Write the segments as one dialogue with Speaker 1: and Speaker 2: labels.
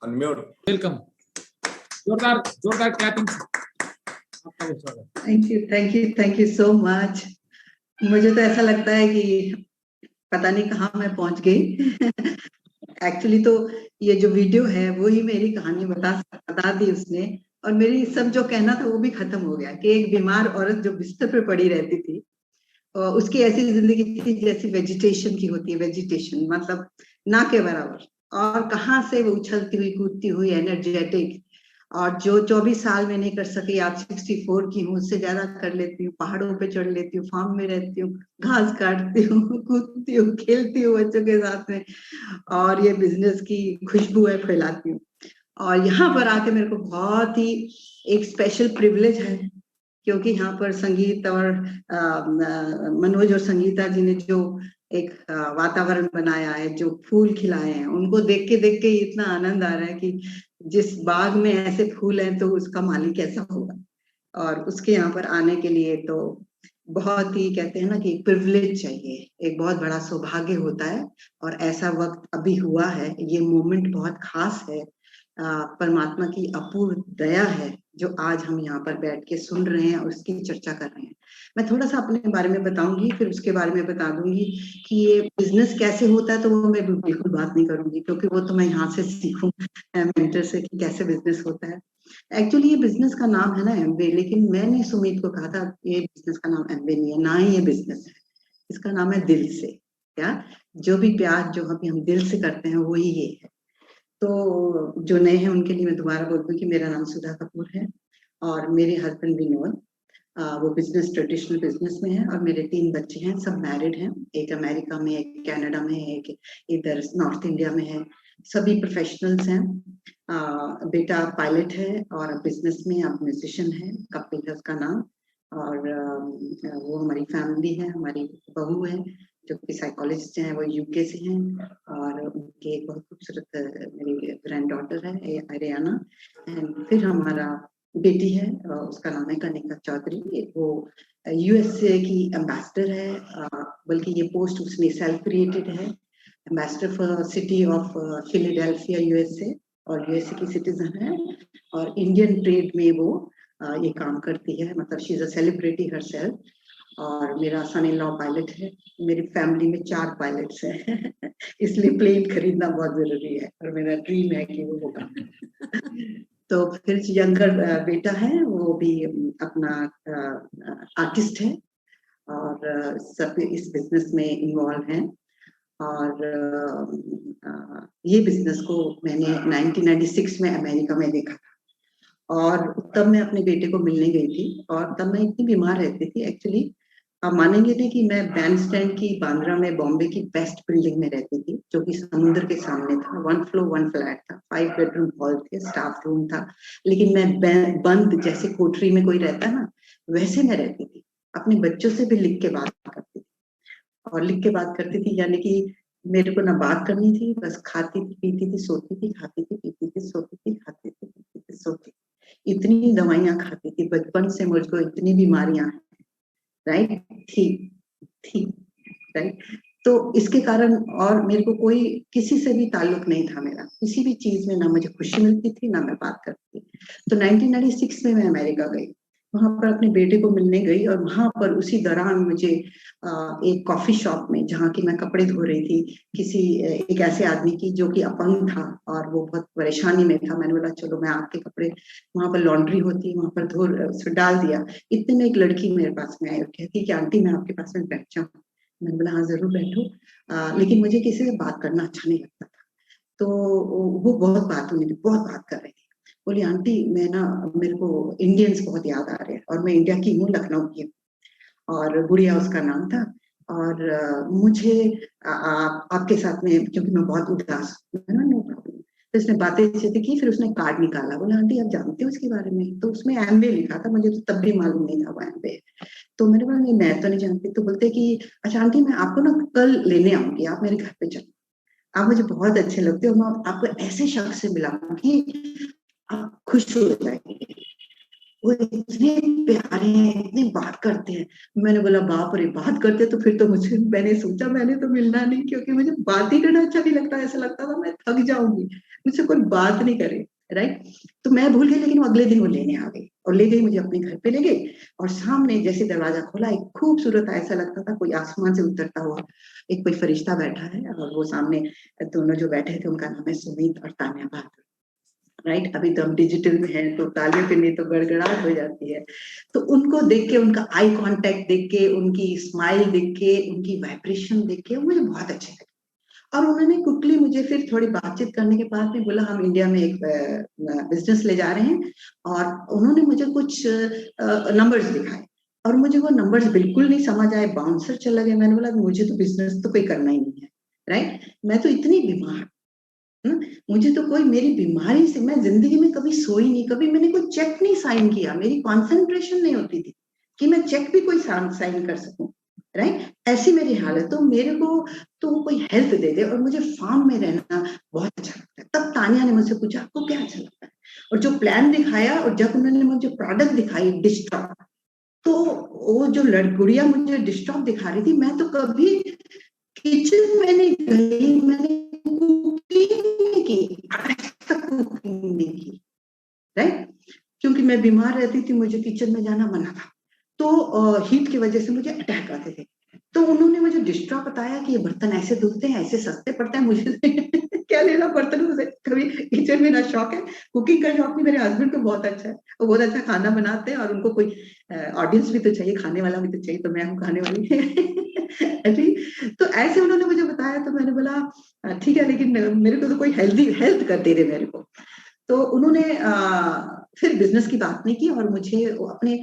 Speaker 1: Unmute.
Speaker 2: Welcome, जोरदार जोरदार clapping.
Speaker 3: Thank you so much. मुझे तो ऐसा लगता है कि पता नहीं कहाँ मैं पहुंच गई। एक्चुअली तो ये जो वीडियो है वो ही मेरी कहानी बता दी उसने, और मेरी सब जो कहना था वो भी खत्म हो गया कि एक बीमार औरत जो बिस्तर पे पड़ी रहती थी, उसकी ऐसी जिंदगी थी जैसी वेजिटेशन की होती है। वेजिटेशन मतलब ना के बराबर, और कहाँ से वो उछलती हुई कूदती हुई एनर्जेटिक, और जो 24 साल में नहीं कर सकी आप 64 की हूँ, उससे ज्यादा कर लेती हूँ। पहाड़ों पे चढ़ लेती हूँ, फार्म में रहती हूँ, घास काटती हूँ, कूदती हूँ, खेलती हूँ बच्चों के साथ में, और ये बिजनेस की खुशबू है फैलाती हूँ। और यहाँ पर आके मेरे को बहुत ही एक स्पेशल प्रिविलेज है, क्योंकि यहाँ पर संगीत और मनोज और संगीता जी ने जो एक वातावरण बनाया है, जो फूल खिलाए हैं, उनको देख के इतना आनंद आ रहा है कि जिस बाग में ऐसे फूल हैं तो उसका माली कैसा होगा। और उसके यहाँ पर आने के लिए तो बहुत ही, कहते हैं ना कि प्रिविलेज चाहिए, एक बहुत बड़ा सौभाग्य होता है। और ऐसा वक्त अभी हुआ है, ये मोमेंट बहुत खास है, परमात्मा की अपूर्व दया है जो आज हम यहाँ पर बैठ के सुन रहे हैं और उसकी चर्चा कर रहे हैं। मैं थोड़ा सा अपने बारे में बताऊंगी, फिर उसके बारे में बता दूंगी कि ये बिजनेस कैसे होता है। तो वो मैं बिल्कुल बात नहीं करूंगी, क्योंकि वो तो मैं यहाँ से सीखूं मेंटर से कि कैसे बिजनेस होता है। एक्चुअली ये बिजनेस का नाम है ना एमवे, लेकिन मैंने सुमित को कहा था ये बिजनेस का नाम एमवे नहीं है, ना ही ये बिजनेस है, इसका नाम है दिल से। क्या जो भी प्यार जो हम दिल से करते हैं वही ये है। तो जो नए हैं उनके लिए मैं दोबारा बोल दूं कि मेरा नाम सुधा कपूर है, और मेरे हस्बैंड विनोद, वो बिजनेस ट्रेडिशनल बिजनेस में है, और मेरे 3 बच्चे हैं, सब मैरिड हैं। एक अमेरिका में, एक कनाडा में, एक इधर नॉर्थ इंडिया में है। सभी प्रोफेशनल्स हैं। बेटा पायलट है और बिजनेस में अब म्यूजिशियन है, कपिल है उसका नाम। और वो हमारी फैमिली है, हमारी बहू है जो कि साइकोलॉजिस्ट हैं, वो यूके से हैं, और उनके एक बहुत खूबसूरत मेरी ग्रैंड डॉटर है अरियाना। एंड फिर हमारा बेटी है, उसका नाम है कनिका चौधरी, वो यूएसए की एम्बेसडर है, बल्कि ये पोस्ट उसने सेल्फ क्रिएटेड है, ambassador for city of Philadelphia USA, और यूएसए की सिटीजन है, और इंडियन ट्रेड में वो ये काम करती है, मतलब she is a celebrity herself. और मेरा सन इन लॉ पायलट है। मेरी फैमिली में 4 पायलट्स हैं इसलिए प्लेन खरीदना बहुत जरूरी है, और मेरा ड्रीम है कि वो होगा। तो फिर यंगर बेटा है, वो भी अपना आर्टिस्ट है, और सब इस बिजनेस में इन्वॉल्व हैं। और ये बिजनेस को मैंने 1996 में अमेरिका में देखा था, और तब मैं अपने बेटे को मिलने गई थी, और तब मैं इतनी बीमार रहती थी। एक्चुअली आप मानेंगे नहीं कि मैं बैंड स्टैंड की बांद्रा में बॉम्बे की बेस्ट बिल्डिंग में रहती थी, जो कि समुद्र के सामने था। 1 फ्लोर 1 फ्लैट था, 5 बेडरूम हॉल थे, स्टाफ रूम था, लेकिन मैं बंद, जैसे कोठरी में कोई रहता है ना, वैसे मैं रहती थी। अपने बच्चों से भी लिख के बात करती थी, और लिख के बात करती थी, यानी कि मेरे को ना बात करनी थी, बस खाती थी, पीती थी, सोती थी, खाती थी, पीती थी, सोती थी, खाती थी, पीती थी, सोती थी। इतनी दवाइयां खाती थी, बचपन से मुझको इतनी बीमारियां हैं, राइट थी राइट। तो इसके कारण, और मेरे को कोई किसी से भी ताल्लुक नहीं था मेरा, किसी भी चीज में ना मुझे खुशी मिलती थी ना मैं बात करती थी। तो 1996 में मैं अमेरिका गई, वहां पर अपने बेटे को मिलने गई, और वहां पर उसी दौरान मुझे एक कॉफी शॉप में, जहाँ की मैं कपड़े धो रही थी, किसी एक ऐसे आदमी की जो कि अपंग था और वो बहुत परेशानी में था। मैंने बोला चलो मैं आपके कपड़े, वहां पर लॉन्ड्री होती है, वहां पर धो, उसमें डाल दिया। इतने में एक लड़की मेरे पास में आई और कहती कि आंटी मैं आपके पास में बैठ जाऊँ। मैंने बोला हाँ जरूर बैठो, लेकिन मुझे किसी से बात करना अच्छा नहीं लगता था। तो वो बहुत बात होनी थी, बहुत बात कर रही थी। बोली आंटी मैं ना, मेरे को इंडियंस बहुत याद आ रहे हैं, और मैं इंडिया की हूँ, लखनऊ की, और गुड़िया उसका नाम था। और मुझे आपके साथ में, क्योंकि मैं बहुत उदास हूँ, नो प्रॉब्लम। तो इसने बातें चीतें की, फिर उसने कार्ड निकाला, बोला आंटी आप जानते हो इसके बारे में? तो उसमें एमवे लिखा था, मुझे तो तब भी मालूम नहीं था वो एमवे। तो मैंने बोला मैं तो नहीं जानती। तो बोलते कि अच्छा आंटी मैं आपको ना कल लेने आऊंगी, आप मेरे घर पे चलो, आप मुझे बहुत अच्छे लगते हो, मैं आपको ऐसे शख्स से मिलाऊंगी आप खुश हो जाएंगे, वो इतने प्यारे हैं, इतनी बात करते हैं। मैंने बोला बाप रे बात करते, तो फिर तो मुझे, मैंने सोचा मैंने तो मिलना नहीं, क्योंकि मुझे बात ही करना अच्छा नहीं लगता, ऐसा लगता था मैं थक जाऊंगी। मुझसे कोई बात नहीं करे, राइट। तो मैं भूल गई, लेकिन वो अगले दिन वो लेने आ गई और ले गई मुझे अपने घर पे ले गई। और सामने जैसे दरवाजा खोला, एक खूबसूरत, ऐसा लगता था कोई आसमान से उतरता हुआ एक कोई फरिश्ता बैठा है। और वो सामने दोनों जो बैठे थे, उनका नाम है सुमित और तान्या बहादुर, राइट। अभी तो हम डिजिटल में हैं, तो तालियों पे नहीं तो गड़गड़ाहट हो जाती है। तो उनको देख के, उनका आई कांटेक्ट देख के, उनकी स्माइल देख के, उनकी वाइब्रेशन देख के मुझे बहुत अच्छा लगा। और उन्होंने क्विकली मुझे फिर थोड़ी बातचीत करने के बाद में बोला, हम इंडिया में एक बिजनेस ले जा रहे हैं। और उन्होंने मुझे कुछ नंबर्स दिखाए और मुझे वो नंबर्स बिल्कुल नहीं समझ आए, बाउंसर चला गया। मैंने बोला मुझे तो बिजनेस तो कोई करना ही नहीं है, राइट। मैं तो इतनी बीमार, मुझे तो कोई, मेरी बीमारी से मैं जिंदगी में कभी सोई नहीं, कभी मैंने कोई चेक नहीं साइन किया, मेरी कंसंट्रेशन नहीं होती थी कि मैं चेक भी कोई साइन कर सकूं, राइट। ऐसी मेरी हालत। तो मेरे को तो कोई हेल्प दे दे, और मुझे फार्म में रहना बहुत अच्छा लगता है। तब तानिया ने मुझसे पूछा, आपको क्या अच्छा लगता है? और जो प्लान दिखाया, और जब उन्होंने मुझे प्रोडक्ट दिखाई डिस्टॉप, तो वो जो गुड़िया मुझे डिस्टॉप दिखा रही थी, मैं तो कभी किचन में नहीं गई, मैंने कुकिंग नहीं की, आज तक कुकिंग नहीं की, राइट। क्योंकि मैं बीमार रहती थी, मुझे किचन में जाना मना था। तो हीट की वजह से मुझे अटैक आते थे। तो उन्होंने मुझे डिस्ट्रा बताया कि ये बर्तन ऐसे धुलते हैं, ऐसे सस्ते पड़ते हैं, मुझे क्या लेना बर्तनों से। कभी किचन में ना शौक है, कुकिंग का शौक नहीं। मेरे हस्बैंड को बहुत अच्छा है, वो बहुत अच्छा खाना बनाते हैं, और उनको कोई ऑडियंस भी तो चाहिए, खाने वाला भी तो चाहिए, तो मैं हूँ खाने वाली। ठीक। तो ऐसे उन्होंने मुझे बताया, तो मैंने बोला ठीक है, लेकिन मेरे को तो कोई हेल्थ कर दे रहे मेरे को। तो उन्होंने फिर बिजनेस की बात नहीं की, और मुझे अपने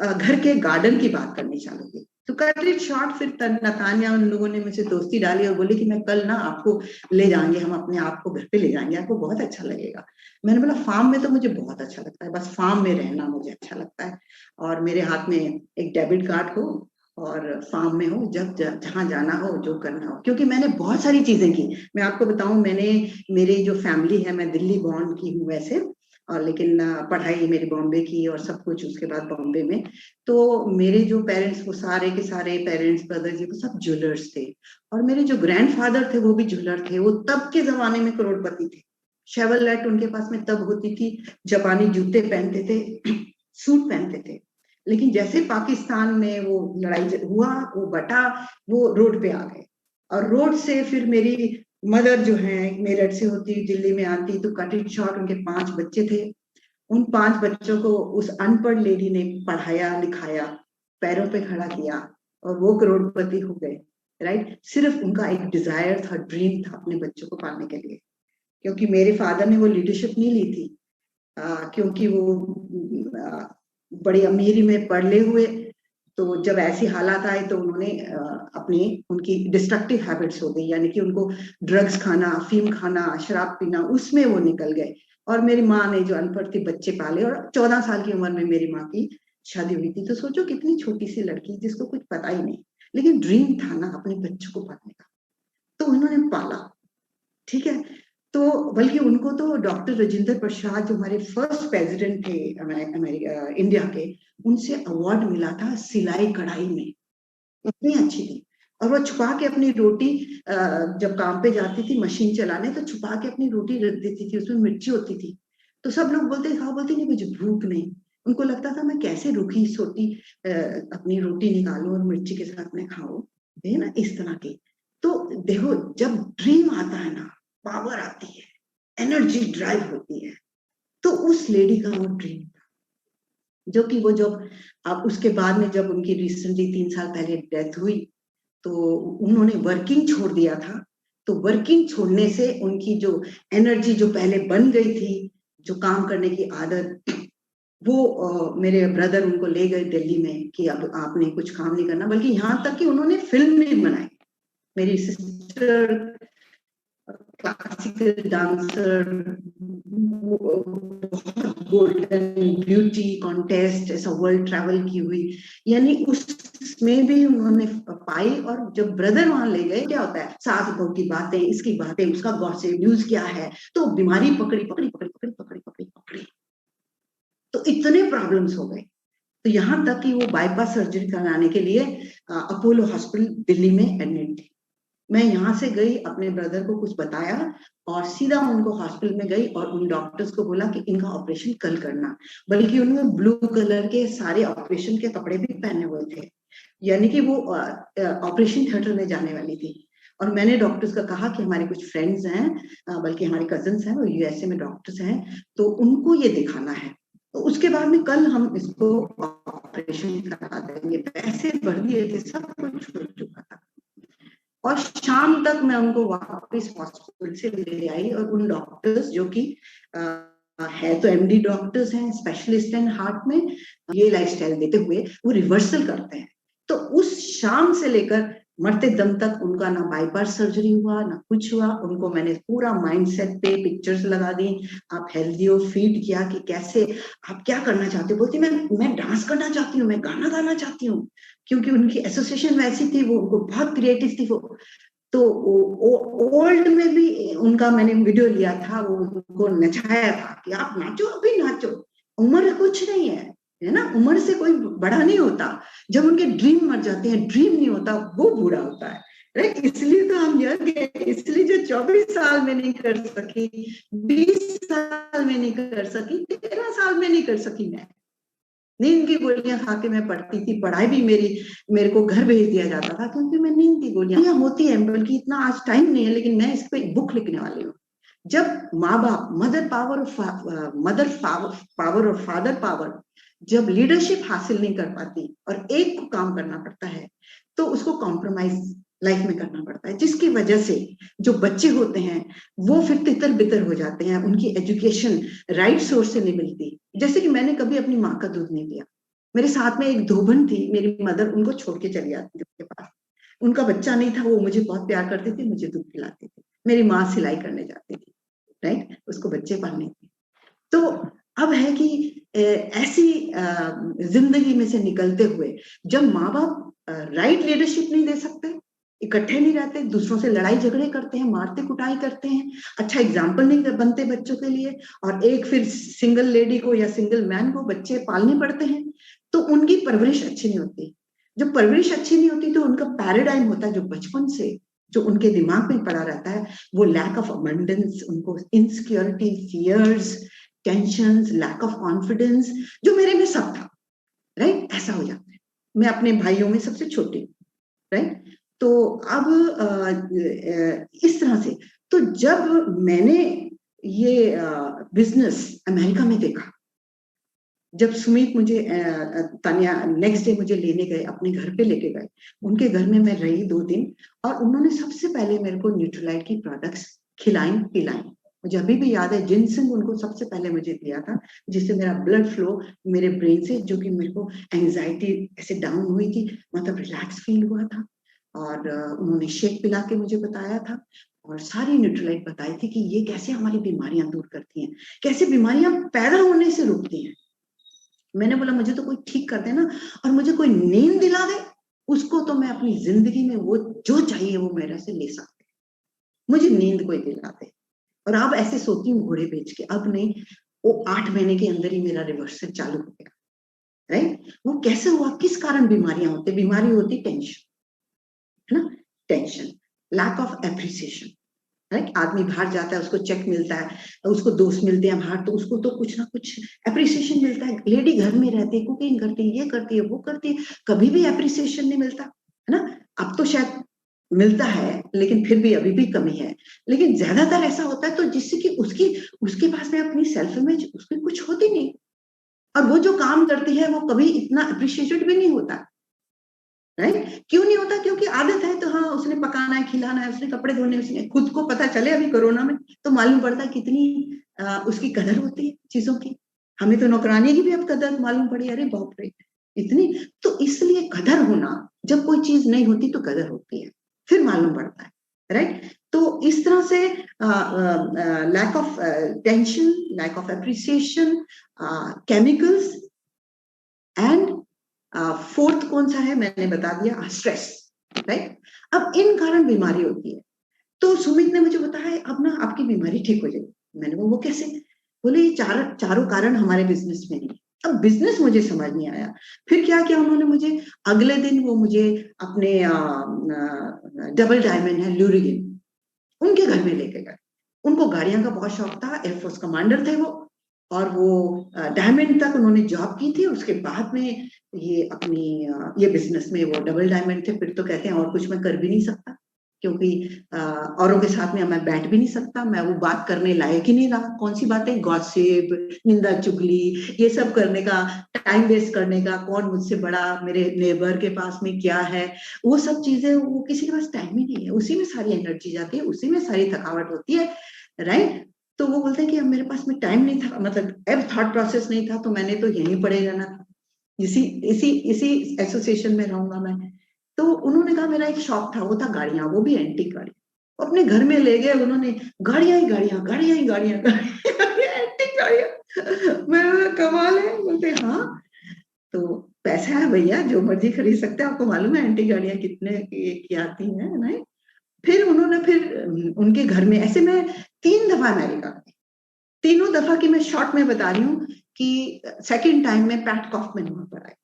Speaker 3: घर के गार्डन की बात करनी चालू की। तो कट इट शॉर्ट, फिर तान्या उन लोगों ने मुझे दोस्ती डाली और बोली कि मैं कल ना आपको ले जाएंगे, हम अपने आप को घर पे ले जाएंगे, आपको बहुत अच्छा लगेगा। मैंने बोला फार्म में तो मुझे बहुत अच्छा लगता है, बस फार्म में रहना मुझे अच्छा लगता है, और मेरे हाथ में एक डेबिट कार्ड हो, और फार्म में हो, जब जहां जाना हो, जो करना हो। क्योंकि मैंने बहुत सारी चीजें की। मैं आपको बताऊं, मैंने, मेरी जो फैमिली है, मैं दिल्ली बॉर्न की हूँ वैसे, और लेकिन पढ़ाई मेरी बॉम्बे की, और सब कुछ उसके बाद बॉम्बे में। तो मेरे जो पेरेंट्स, वो सारे के सारे पेरेंट्स, ब्रदर जी, वो सब ज्वेलर्स थे। और मेरे जो ग्रैंडफादर थे, वो भी ज्वेलर थे। वो तब के जमाने में करोड़पति थे। शेवरलेट उनके पास में तब होती थी, जापानी जूते पहनते थे, सूट पहनते थे। लेकिन जैसे पाकिस्तान में वो लड़ाई हुआ, वो बटा, वो रोड पे आ गए। और रोड से फिर मेरी मदर जो है, मेरठ से होती, दिल्ली में आती, तो कट इट शॉर्ट, उनके 5 बच्चे थे। उन 5 बच्चों को उस अनपढ़ लेडी ने पढ़ाया लिखाया, पैरों पे खड़ा किया, और वो करोड़पति हो गए, राइट। सिर्फ उनका एक डिजायर था, ड्रीम था, अपने बच्चों को पालने के लिए। क्योंकि मेरे फादर ने वो लीडरशिप नहीं ली थी, क्योंकि वो बड़ी अमीरी में पढ़े हुए। तो जब ऐसी हालात आए, तो उन्होंने अपनी, उनकी डिस्ट्रक्टिव हैबिट्स हो गई, यानी कि उनको ड्रग्स खाना, अफीम खाना, शराब पीना, उसमें वो निकल गए। और मेरी माँ ने जो अनपढ़ थी, बच्चे पाले, और 14 साल की उम्र में मेरी माँ की शादी हुई थी। तो सोचो, कितनी छोटी सी लड़की जिसको कुछ पता ही नहीं, लेकिन ड्रीम था ना अपने बच्चों को पालने का, तो उन्होंने पाला, ठीक है। तो बल्कि उनको तो डॉक्टर राजेंद्र प्रसाद, जो हमारे फर्स्ट प्रेसिडेंट थे अमेरिका, इंडिया के, उनसे अवार्ड मिला था सिलाई कढ़ाई में, इतनी अच्छी थी। और वो छुपा के अपनी रोटी, जब काम पे जाती थी मशीन चलाने, तो छुपा के अपनी रोटी रख देती थी, उसमें मिर्ची होती थी। तो सब लोग बोलते, हाँ, बोलती नहीं, मुझे भूख नहीं। उनको लगता था मैं कैसे रूखी सोटी अपनी रोटी निकालूं और मिर्ची के साथ में खाऊं, है ना, इस तरह की। तो देखो, जब ड्रीम आता है ना, पावर आती है, एनर्जी ड्राइव होती है। तो उस लेडी का वो ड्रीम था, जो कि वो जब, अब उसके बाद में जब उनकी रिसेंटली 3 साल पहले डेथ हुई, तो उन्होंने वर्किंग छोड़ दिया था। तो वर्किंग छोड़ने से उनकी जो एनर्जी जो पहले बन गई थी, जो काम करने की आदत, वो मेरे ब्रदर उनको ले गए दिल्ली में कि अब आपने कुछ काम नहीं करना। बल्कि यहाँ तक कि उन्होंने फिल्म भी बनाई। मेरी सिस्टर क्लासिकल डांसर, बहुत गोल्डन ब्यूटी कॉन्टेस्ट, ऐसा वर्ल्ड ट्रैवल की हुई, यानी उसमें भी उन्होंने पाई। और जब ब्रदर वहां ले गए, क्या होता है, सास बहू की बातें, इसकी बातें, उसका गॉसिप, न्यूज क्या है, तो बीमारी पकड़ी पकड़ी पकड़ी पकड़ी पकड़ी पकड़ी पकड़ी, तो इतने प्रॉब्लम्स हो गए। तो यहाँ तक कि वो बाईपास सर्जरी कराने के लिए अपोलो हॉस्पिटल दिल्ली में एडमिट थे। मैं यहाँ से गई, अपने ब्रदर को कुछ बताया और सीधा उनको हॉस्पिटल में गई और उन डॉक्टर्स को बोला कि इनका ऑपरेशन कल करना, बल्कि उन्होंने ब्लू कलर के सारे ऑपरेशन के कपड़े भी पहने हुए थे, यानी कि वो ऑपरेशन थिएटर में जाने वाली थी। और मैंने डॉक्टर्स का कहा कि हमारे कुछ फ्रेंड्स हैं, बल्कि हमारे कजन्स हैं, वो यूएसए में डॉक्टर्स हैं, तो उनको ये दिखाना है, तो उसके बाद में कल हम इसको ऑपरेशन करा देंगे। पैसे भर दिए थे, सब कुछ हो चुका था। और शाम तक मैं उनको वापस हॉस्पिटल से ले आई और उन डॉक्टर्स जो कि है तो एमडी डॉक्टर्स हैं, स्पेशलिस्ट हैं हार्ट में, ये लाइफस्टाइल देते हुए वो रिवर्सल करते हैं। तो उस शाम से लेकर मरते दम तक उनका ना बाईपास सर्जरी हुआ ना कुछ हुआ। उनको मैंने पूरा माइंडसेट पे पिक्चर्स लगा दी, आप हेल्दी हो, फीड किया कि कैसे आप क्या करना चाहते हो। बोलती मैं डांस करना चाहती हूँ, मैं गाना गाना चाहती हूँ, क्योंकि उनकी एसोसिएशन वैसी थी, वो उनको बहुत क्रिएटिव थी वो। तो ओल्ड में भी उनका मैंने वीडियो लिया था, वो उनको नचाया था कि आप नाचो, अभी नाचो, उम्र कुछ नहीं है ना, उम्र से कोई बड़ा नहीं होता। जब उनके ड्रीम मर जाते हैं, ड्रीम नहीं होता, वो बूढ़ा होता है, राइट। इसलिए तो हम यंग है, इसलिए जो 24 साल में नहीं कर सकी, 20 साल में नहीं कर सकी, 13 साल में नहीं कर सकी, मैं नींद की गोलियां खा के मैं पढ़ती थी। पढ़ाई भी मेरे को घर भेज दिया जाता था क्योंकि मैं नींद की गोलियां होती है, बल्कि इतना आज टाइम नहीं है, लेकिन मैं इस पे बुक लिखने वाली हूँ। जब माँ बाप, मदर पावर और फादर पावर जब लीडरशिप हासिल नहीं कर पाती और एक को काम करना पड़ता है, तो उसको कॉम्प्रोमाइज लाइफ में करना पड़ता है, जिसकी वजह से जो बच्चे होते हैं वो फिर तितर बितर हो जाते हैं, उनकी एजुकेशन राइट सोर्स से नहीं मिलती। जैसे कि मैंने कभी अपनी माँ का दूध नहीं पिया, मेरे साथ में एक धोबन थी, मेरी मदर उनको छोड़ के चली जाती थी उसके पास, उनका बच्चा नहीं था, वो मुझे बहुत प्यार करती थी, मुझे दूध पिलाती थी। मेरी माँ सिलाई करने जाती थी, राइट, उसको बच्चे पालने थे। तो अब है कि ऐसी जिंदगी में से निकलते हुए जब माँ बाप राइट लीडरशिप नहीं दे सकते, इकट्ठे नहीं रहते, दूसरों से लड़ाई झगड़े करते हैं, मारते कुटाई करते हैं, अच्छा एग्जाम्पल नहीं बनते बच्चों के लिए, और एक फिर सिंगल लेडी को या सिंगल मैन को बच्चे पालने पड़ते हैं, तो उनकी परवरिश अच्छी नहीं होती। जब परवरिश अच्छी नहीं होती तो उनका पैराडाइम होता है जो बचपन से जो उनके दिमाग में पड़ा रहता है, वो लैक ऑफ अबंडेंस, उनको insecurity, fears, tensions, lack of confidence, जो मेरे में सब था, राइट, ऐसा हो जाता है। मैं अपने भाइयों में सबसे छोटी, राइट। तो अब इस तरह से, तो जब मैंने ये बिजनेस अमेरिका में देखा, जब सुमित मुझे तानिया नेक्स्ट डे मुझे लेने गए, अपने घर पे लेके गए, उनके घर में मैं रही 2 दिन, और उन्होंने सबसे पहले मेरे को न्यूट्रीलाइट की प्रोडक्ट्स खिलाई पिलाई। मुझे अभी भी याद है, जिनसिंग उनको सबसे पहले मुझे दिया था, जिससे मेरा ब्लड फ्लो मेरे ब्रेन से, जो कि मेरे को एंजाइटी ऐसे डाउन हुई थी, मतलब रिलैक्स फील हुआ था। और उन्होंने शेक पिला के मुझे बताया था, और सारी न्यूट्रीलाइट बताई थी कि ये कैसे हमारी बीमारियां दूर करती हैं, कैसे बीमारियां पैदा होने से रोकती हैं। मैंने बोला मुझे तो कोई ठीक कर दे ना, और मुझे कोई नींद दिला दे, उसको तो मैं अपनी जिंदगी में वो जो चाहिए वो मेरे से ले सकते, मुझे नींद कोई दिला दे। और अब ऐसे सोती हूँ घोड़े बेच के, अब नहीं, वो 8 महीने के अंदर ही मेरा रिवर्सल चालू हो गया, राइट। वो कैसे हुआ, किस कारण बीमारियां होती, बीमारी होती टेंशन, है ना, tension, lack of appreciation, right. आदमी बाहर जाता है, उसको चेक मिलता है, उसको दोस्त मिलते हैं बाहर, तो उसको तो कुछ ना कुछ एप्रिसिएशन मिलता है। लेडी घर में रहती है, कुकिंग करती है, ये करती है, वो करती है, कभी भी एप्रिसिएशन नहीं मिलता, है ना। अब तो शायद मिलता है, लेकिन फिर भी अभी भी कमी है, लेकिन ज्यादातर ऐसा होता है तो जिससे कि उसके पास में अपनी सेल्फ इमेज उसकी कुछ होती नहीं, और वो जो काम करती है वो कभी इतना अप्रिशिएटेड भी नहीं होता, राइट। क्यों नहीं होता, क्योंकि आदत है, तो हाँ उसने पकाना है, खिलाना है, उसने कपड़े धोने, उसने खुद को पता चले अभी कोरोना में तो मालूम पड़ता है कितनी उसकी कदर होती है चीजों की। हमें तो नौकरानी की भी अब कदर मालूम पड़ी, अरे बाप रे इतनी। तो इसलिए कदर होना, जब कोई चीज नहीं होती तो कदर होती है, फिर मालूम पड़ता है, राइट। तो इस तरह से lack of tension, lack of appreciation, chemicals, and fourth कौन सा है मैंने बता दिया, स्ट्रेस, राइट। अब इन कारण बीमारी होती है। तो सुमित ने मुझे बताया अब ना आपकी बीमारी ठीक हो जाएगी। मैंने वो कैसे, बोले ये चारों कारण हमारे बिजनेस में नहीं, अब बिजनेस मुझे समझ नहीं आया। फिर क्या किया उन्होंने, मुझे अगले दिन वो मुझे अपने डबल डायमंड है लुरिगिन, उनके घर में लेके गए। उनको गाड़ियां का बहुत शौक था, एयरफोर्स कमांडर थे वो, और वो डायमंड तक उन्होंने जॉब की थी। उसके बाद में ये अपनी ये बिजनेस में वो डबल डायमंड थे। फिर तो कहते हैं और कुछ मैं कर भी नहीं सकता, क्योंकि औरों के साथ में मैं बैठ भी नहीं सकता, मैं वो बात करने लायक ही नहीं रहा। कौन सी बातें, गॉसिप, निंदा चुगली, ये सब करने का, टाइम वेस्ट करने का, कौन मुझसे बड़ा, मेरे नेबर के पास में क्या है, वो सब चीजें, वो किसी के पास टाइम ही नहीं है। उसी में सारी एनर्जी जाती है, उसी में सारी थकावट होती है, राइट। तो वो बोलते हैं कि अब मेरे पास में टाइम नहीं था, मतलब अब थॉट प्रोसेस नहीं था, तो मैंने तो यहीं पड़े रहना था, इसी इसी इसी एसोसिएशन में रहूंगा मैं। तो उन्होंने कहा मेरा एक शौक था, वो था गाड़ियां, वो भी एंटीक गाड़ी। अपने घर में ले गए उन्होंने, गाड़ियां ही गाड़ियां, गाड़ियां ही गाड़ियां, एंटीक गाड़ियां। मैं बोला, कमाल है। बोलते हाँ, तो पैसा है भैया, जो मर्जी खरीद सकते हैं। आपको मालूम है एंटीक गाड़ियां कितने की आती हैं, नहीं। फिर उन्होंने, फिर उनके घर में ऐसे, मैं 3 दफा अमेरिका गई। तीनों दफा की मैं शॉर्ट में बता रही हूँ कि सेकंड टाइम में पैट कॉफमैन वहां पर आए।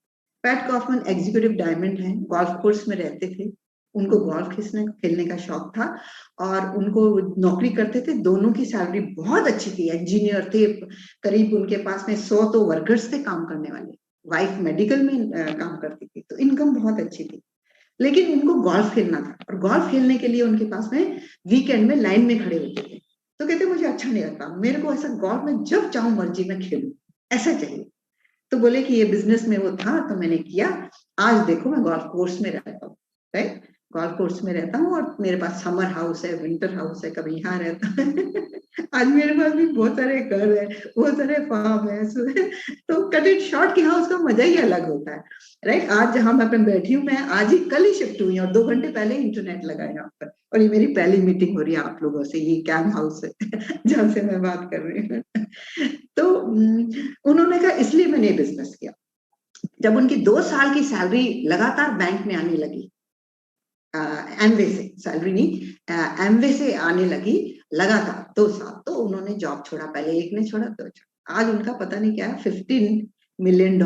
Speaker 3: पैट कॉफमैन एग्जीक्यूटिव डायमंड है, गोल्फ कोर्स में रहते थे, उनको गोल्फ खेलने का शौक था, और उनको नौकरी करते थे। दोनों की सैलरी बहुत अच्छी थी, इंजीनियर थे, करीब उनके पास में 100 तो वर्कर्स थे काम करने वाले। वाइफ मेडिकल में काम करती थी, तो इनकम बहुत अच्छी थी। लेकिन उनको गोल्फ खेलना था, और गोल्फ खेलने के लिए उनके पास में वीकेंड में लाइन में खड़े होते थे। तो कहते मुझे अच्छा नहीं लगता, मेरे को ऐसा गोल्फ में जब चाहूं मर्जी में खेलूं, ऐसा चाहिए। तो बोले कि ये बिजनेस में वो था, तो मैंने किया। आज देखो मैं गोल्फ कोर्स में रहता हूँ, राइट, गोल्फ कोर्स में रहता हूँ, और मेरे पास समर हाउस है, विंटर हाउस है, कभी यहाँ रहता है। आज मेरे पास भी बहुत सारे घर है, बहुत सारे फार्म है। तो कट इट शॉर्ट कि हाँ, उसका मजा ही अलग होता है, राइट। आज जहां मैं बैठी हूँ, मैं आज ही कल ही शिफ्ट हुई, और 2 घंटे पहले इंटरनेट लगा यहाँ पर, और ये मेरी पहली मीटिंग हो रही है आप लोगों से, ये कैम हाउस है जहां से मैं बात कर रही हूँ। तो उन्होंने कहा, इसलिए मैंने बिजनेस किया। जब उनकी 2 साल की सैलरी लगातार बैंक में आने लगी, एमवे से सैलरी नहीं, एमवे से आने लगी लगातार 2 साल, तो उन्होंने जॉब छोड़ा। पहले एक ने छोड़ा, दो छोड़ा, आज उनका पता नहीं क्या है, $15 मिलियन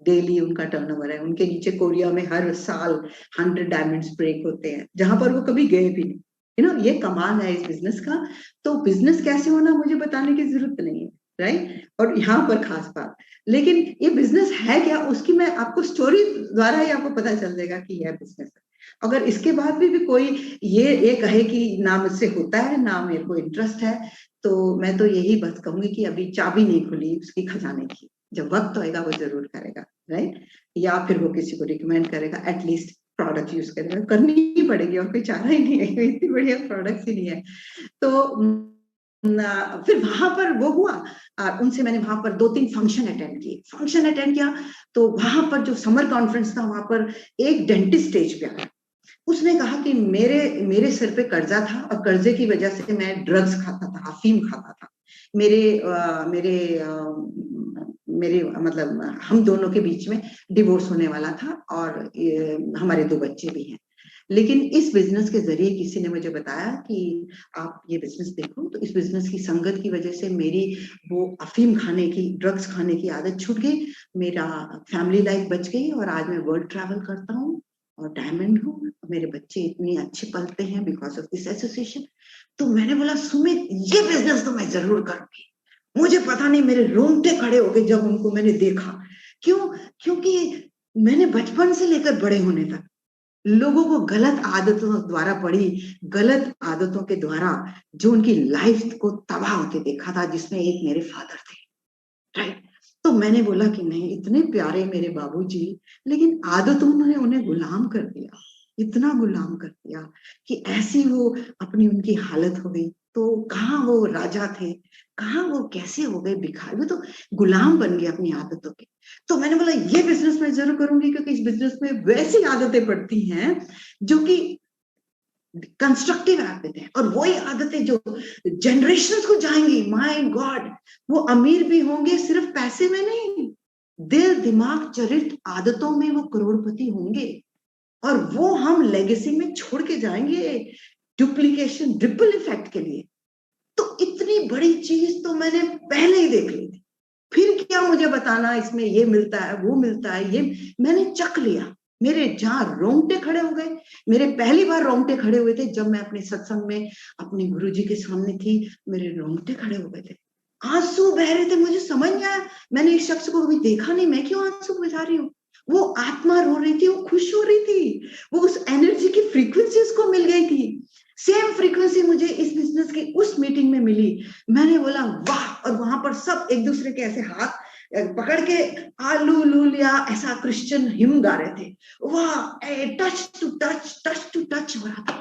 Speaker 3: डेली उनका टर्नओवर है। उनके नीचे कोरिया में हर साल 100 डायमंड्स ब्रेक होते हैं, जहां पर वो कभी गए भी नहीं। ये कमाल है इस बिजनेस का। तो बिजनेस कैसे होना मुझे बताने की जरूरत नहीं है, राइट। और यहाँ पर खास बात, लेकिन ये बिजनेस है क्या, उसकी मैं आपको स्टोरी द्वारा ही आपको पता चल जाएगा कि यह बिजनेस है। अगर इसके बाद भी कोई ये कहे कि ना मुझसे होता है, ना मेरे को इंटरेस्ट है, तो मैं तो यही बस कहूंगी कि अभी चाबी नहीं खुली उसकी खजाने की। जब वक्त होएगा वो जरूर करेगा, राइट। या फिर वो किसी को रिकमेंड करेगा, एटलीस्ट प्रोडक्ट यूज करेगा, करनी ही पड़ेगी, और कोई चारा ही नहीं है, इतनी बढ़िया प्रोडक्ट ही नहीं है। तो फिर वहां पर वो हुआ, उनसे मैंने वहां पर 2-3 फंक्शन अटेंड किया। तो वहां पर जो समर कॉन्फ्रेंस था, वहां पर एक डेंटिस्ट स्टेज पे आया। उसने कहा कि मेरे सिर पे कर्जा था, और कर्जे की वजह से मैं ड्रग्स खाता था, अफीम खाता था। मेरे मेरे मेरे मतलब हम दोनों के बीच में डिवोर्स होने वाला था, और हमारे 2 बच्चे भी हैं। लेकिन इस बिजनेस के जरिए किसी ने मुझे बताया कि आप ये बिजनेस देखो। तो इस बिजनेस की संगत की वजह से मेरी वो अफीम खाने की, ड्रग्स खाने की आदत छूट गई, मेरा फैमिली लाइफ बच गई, और आज मैं वर्ल्ड ट्रैवल करता हूँ, और डायमंड हूँ, मेरे बच्चे इतने अच्छे पलते हैं बिकॉज ऑफ दिस एसोसिएशन। तो मैंने बोला, सुमित, ये बिजनेस तो मैं जरूर करूंगी। मुझे पता नहीं, मेरे रोंगटे खड़े हो गए जब उनको मैंने देखा। क्यों? क्योंकि मैंने बचपन से लेकर बड़े होने तक लोगों को गलत आदतों द्वारा पड़ी, गलत आदतों के द्वारा जो उनकी लाइफ को तबाह होते देखा था, जिसमें एक मेरे फादर थे, राइट। तो मैंने बोला कि नहीं, इतने प्यारे मेरे बाबूजी, लेकिन आदतों ने उन्हें गुलाम कर दिया, इतना गुलाम कर दिया कि ऐसी वो अपनी उनकी हालत हो गई। तो कहाँ वो राजा थे, कहाँ वो कैसे हो गए भिखारी, वो तो गुलाम बन गए अपनी आदतों के। तो मैंने बोला, ये बिजनेस मैं जरूर करूंगी, क्योंकि इस बिजनेस में वैसी आदतें पड़ती हैं जो कि कंस्ट्रक्टिव आदतें हैं, और वही आदतें जो जनरेशंस को जाएंगी। माय गॉड, वो अमीर भी होंगे सिर्फ पैसे में नहीं, दिल दिमाग चरित्र आदतों में वो करोड़पति होंगे, और वो हम लेगेसी में छोड़ के जाएंगे, डुप्लीकेशन, रिपल इफेक्ट के लिए। तो इतनी बड़ी चीज तो मैंने पहले ही देख ली थी। फिर क्या मुझे बताना इसमें ये मिलता है वो मिलता है, ये मैंने चख लिया। मेरे जहां रोंगटे खड़े हो गए, मेरे पहली बार रोंगटे खड़े हुए थे जब मैं अपने सत्संग में अपने गुरुजी के सामने थी, मेरे रोंगटे खड़े हो गए थे, आंसू बह रहे थे। मुझे समझ नहीं आया, मैंने इस शख्स को कभी देखा नहीं, मैं क्यों आंसू बहा रही हूँ। वो आत्मा रो रही थी, वो खुश हो रही थी, वो उस एनर्जी की फ्रीक्वेंसी उसको मिल गई थी। सेम फ्रीक्वेंसी मुझे इस बिजनेस की उस मीटिंग में मिली। मैंने बोला वाह, और वहां पर सब एक दूसरे के ऐसे हाथ पकड़ के आलू लूलिया ऐसा क्रिश्चियन हिम गा रहे थे। वाह, touch to touch, touch to touch हो रहा था,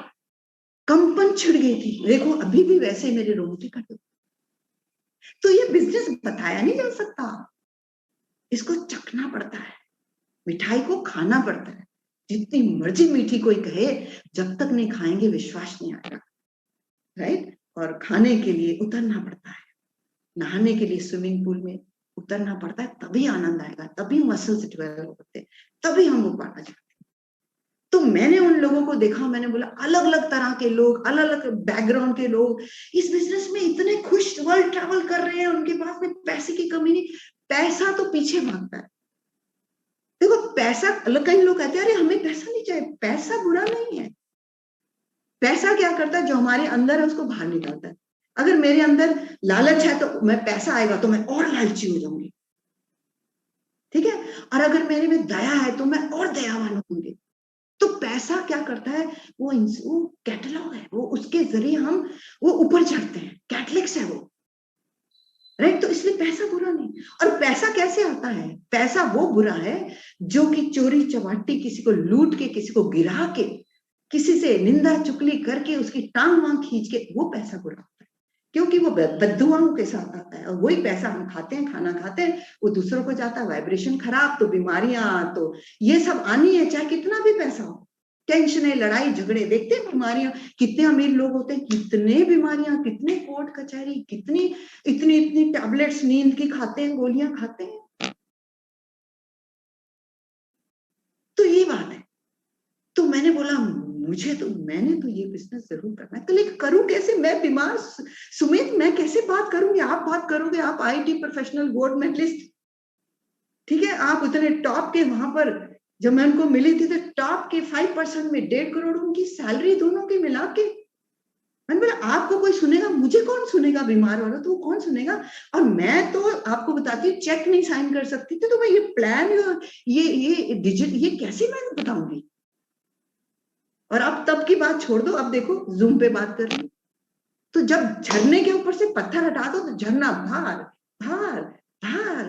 Speaker 3: कंपन छिड़ गई थी। देखो अभी भी वैसे मेरे रोंगटे खड़े। तो ये बिजनेस बताया नहीं जा सकता, इसको चखना पड़ता है, मिठाई को खाना पड़ता है। जितनी मर्जी मीठी कोई कहे, जब तक नहीं खाएंगे विश्वास नहीं आएगा, राइट। और खाने के लिए उतरना पड़ता है, नहाने के लिए स्विमिंग पूल में उतरना पड़ता है, तभी आनंद आएगा, तभी मसल्स डेवलप होते हैं, तभी हम वो पाना चाहते हैं। तो मैंने उन लोगों को देखा, मैंने बोला अलग अलग तरह के लोग, अलग अलग बैकग्राउंड के लोग इस बिजनेस में इतने खुश वर्ल्ड ट्रैवल कर रहे हैं, उनके पास में पैसे की कमी नहीं। पैसा तो पीछे भागता है। देखो पैसा, कई लोग कहते हैं अरे हमें पैसा नहीं चाहिए, पैसा बुरा नहीं है। पैसा क्या करता है, जो हमारे अंदर है उसको बाहर निकालता है। अगर मेरे अंदर लालच है तो मैं, पैसा आएगा तो मैं और लालची हो जाऊंगी, ठीक है। और अगर मेरे में दया है तो मैं और दयावान होंगे। तो पैसा क्या करता है, वो कैटलॉग है, वो उसके जरिए हम वो ऊपर चढ़ते हैं, कैटलिक्स है वो, राइट। तो इसलिए पैसा बुरा नहीं। और पैसा कैसे आता है, पैसा वो बुरा है जो कि चोरी चपाटी, किसी को लूट के, किसी को गिरा के, किसी से निंदा चुगली करके, उसकी टांग वांग खींच के, वो पैसा बुरा होता है, क्योंकि वो बद्दुआओं के साथ आता है। और वही पैसा हम खाते हैं, खाना खाते हैं, वो दूसरों को जाता है, वाइब्रेशन खराब, तो बीमारियां, तो ये सब आनी है, चाहे कितना भी पैसा हो। टेंशन है, लड़ाई झगड़े, देखते हैं बीमारियां, कितने अमीर लोग होते हैं, कितने बीमारियां, कितने कोर्ट कचहरी, कितनी इतनी इतनी टैबलेट्स नींद की खाते हैं, गोलियां खाते हैं। तो ये बात है। तो मैंने बोला मैंने तो ये बिजनेस जरूर करना है, तो लेकिन करूं कैसे, मैं बीमार, सुमित मैं कैसे बात करूंगी, आप बात करोगे, आप आईटी प्रोफेशनल, गोल्ड मेडलिस्ट, ठीक है, आप उतने टॉप के, वहां पर जब मैं उनको मिली थी तो टॉप के 5% में 1.5 करोड़ उनकी सैलरी, दोनों की मिला के। मैंने बोला आपको कोई सुनेगा, मुझे कौन सुनेगा, बीमार वाला तो कौन सुनेगा। और मैं तो आपको बताती हूँ चेक नहीं साइन कर सकती थी, तो मैं ये प्लान, ये डिजिट, ये कैसे मैं बताऊंगी। और अब तब की बात छोड़ दो, अब देखो जूम पे बात कर रही हूँ। तो जब झरने के ऊपर से पत्थर हटा दो तो झरना भार भार भार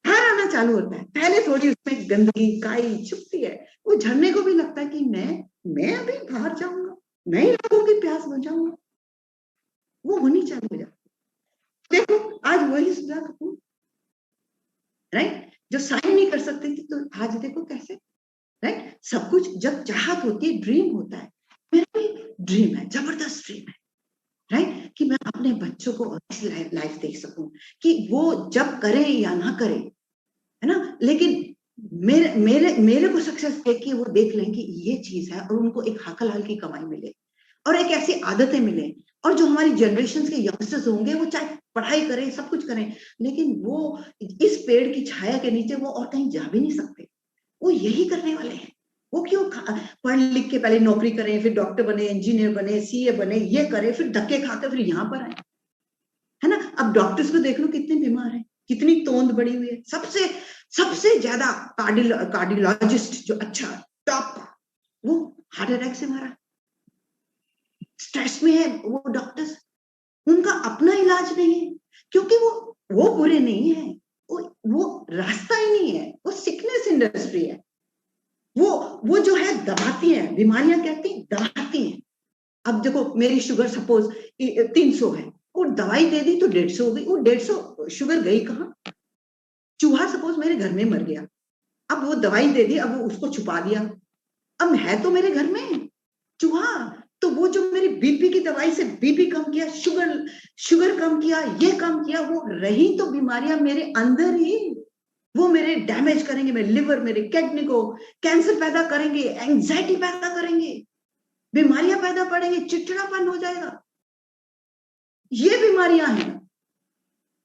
Speaker 3: भार आना चालू होता है। पहले थोड़ी उसमें गंदगी काई छुपती है, वो झरने को भी लगता है कि मैं अभी बाहर जाऊंगा, मैं ही लोगों की प्यास बुझाऊंगा, वो होनी चालू हो जाती। देखो आज वही सुधा कपूर, राइट, जो साइन नहीं कर सकती थी, तो आज देखो कैसे, राइट। सब कुछ जब चाहत होती है, ड्रीम होता है। मेरा भी ड्रीम है, जबरदस्त ड्रीम है, राइट, कि मैं अपने बच्चों को ऐसी लाइफ देख सकूं कि वो जब करें या ना करें, है ना, लेकिन मेरे मेरे मेरे को सक्सेस देख के वो देख लें कि ये चीज है, और उनको एक हक हलाल की कमाई मिले, और एक ऐसी आदतें मिले। और जो हमारी जनरेशन के यंगस्टर्स होंगे, वो चाहे पढ़ाई करें, सब कुछ करें, लेकिन वो इस पेड़ की छाया के नीचे वो और कहीं जा भी नहीं सकते। वो यही करने वाले हैं। वो क्यों पढ़ लिख के पहले नौकरी करें, फिर डॉक्टर बने, इंजीनियर बने, सीए बने, ये करें, फिर धक्के खाकर फिर यहाँ पर आए, है ना। अब डॉक्टर्स को देख लो कितने बीमार हैं, कितनी तोंद बड़ी हुई है। सबसे सबसे ज्यादा कार्डियोलॉजिस्ट जो अच्छा टॉप का, वो हार्ट अटैक से मारा, स्ट्रेस में है वो डॉक्टर्स, उनका अपना इलाज नहीं है, क्योंकि वो बुरे नहीं है, वो रास्ता ही नहीं है, वो सिकनेस इंडस्ट्री है। वो जो है दबाती है, बीमारियां कहती दबाती हैं। अब देखो मेरी शुगर सपोज 300 है, वो दवाई दे दी तो 150 हो गई, वो 150 शुगर गई कहाँ। चूहा सपोज मेरे घर में मर गया, अब वो दवाई दे दी, अब वो उसको छुपा दिया, अब है तो मेरे घर में चूहा, तो वो जो मेरी बीपी की दवाई से बीपी कम किया, शुगर कम किया, ये कम किया, वो रही तो बीमारियां मेरे अंदर ही, वो मेरे डैमेज करेंगे, मेरे लिवर, मेरे किडनी को कैंसर पैदा करेंगे, एंजाइटी पैदा करेंगे, बीमारियां पैदा पड़ेंगे, चिड़चिड़ापन हो जाएगा। ये बीमारियां हैं,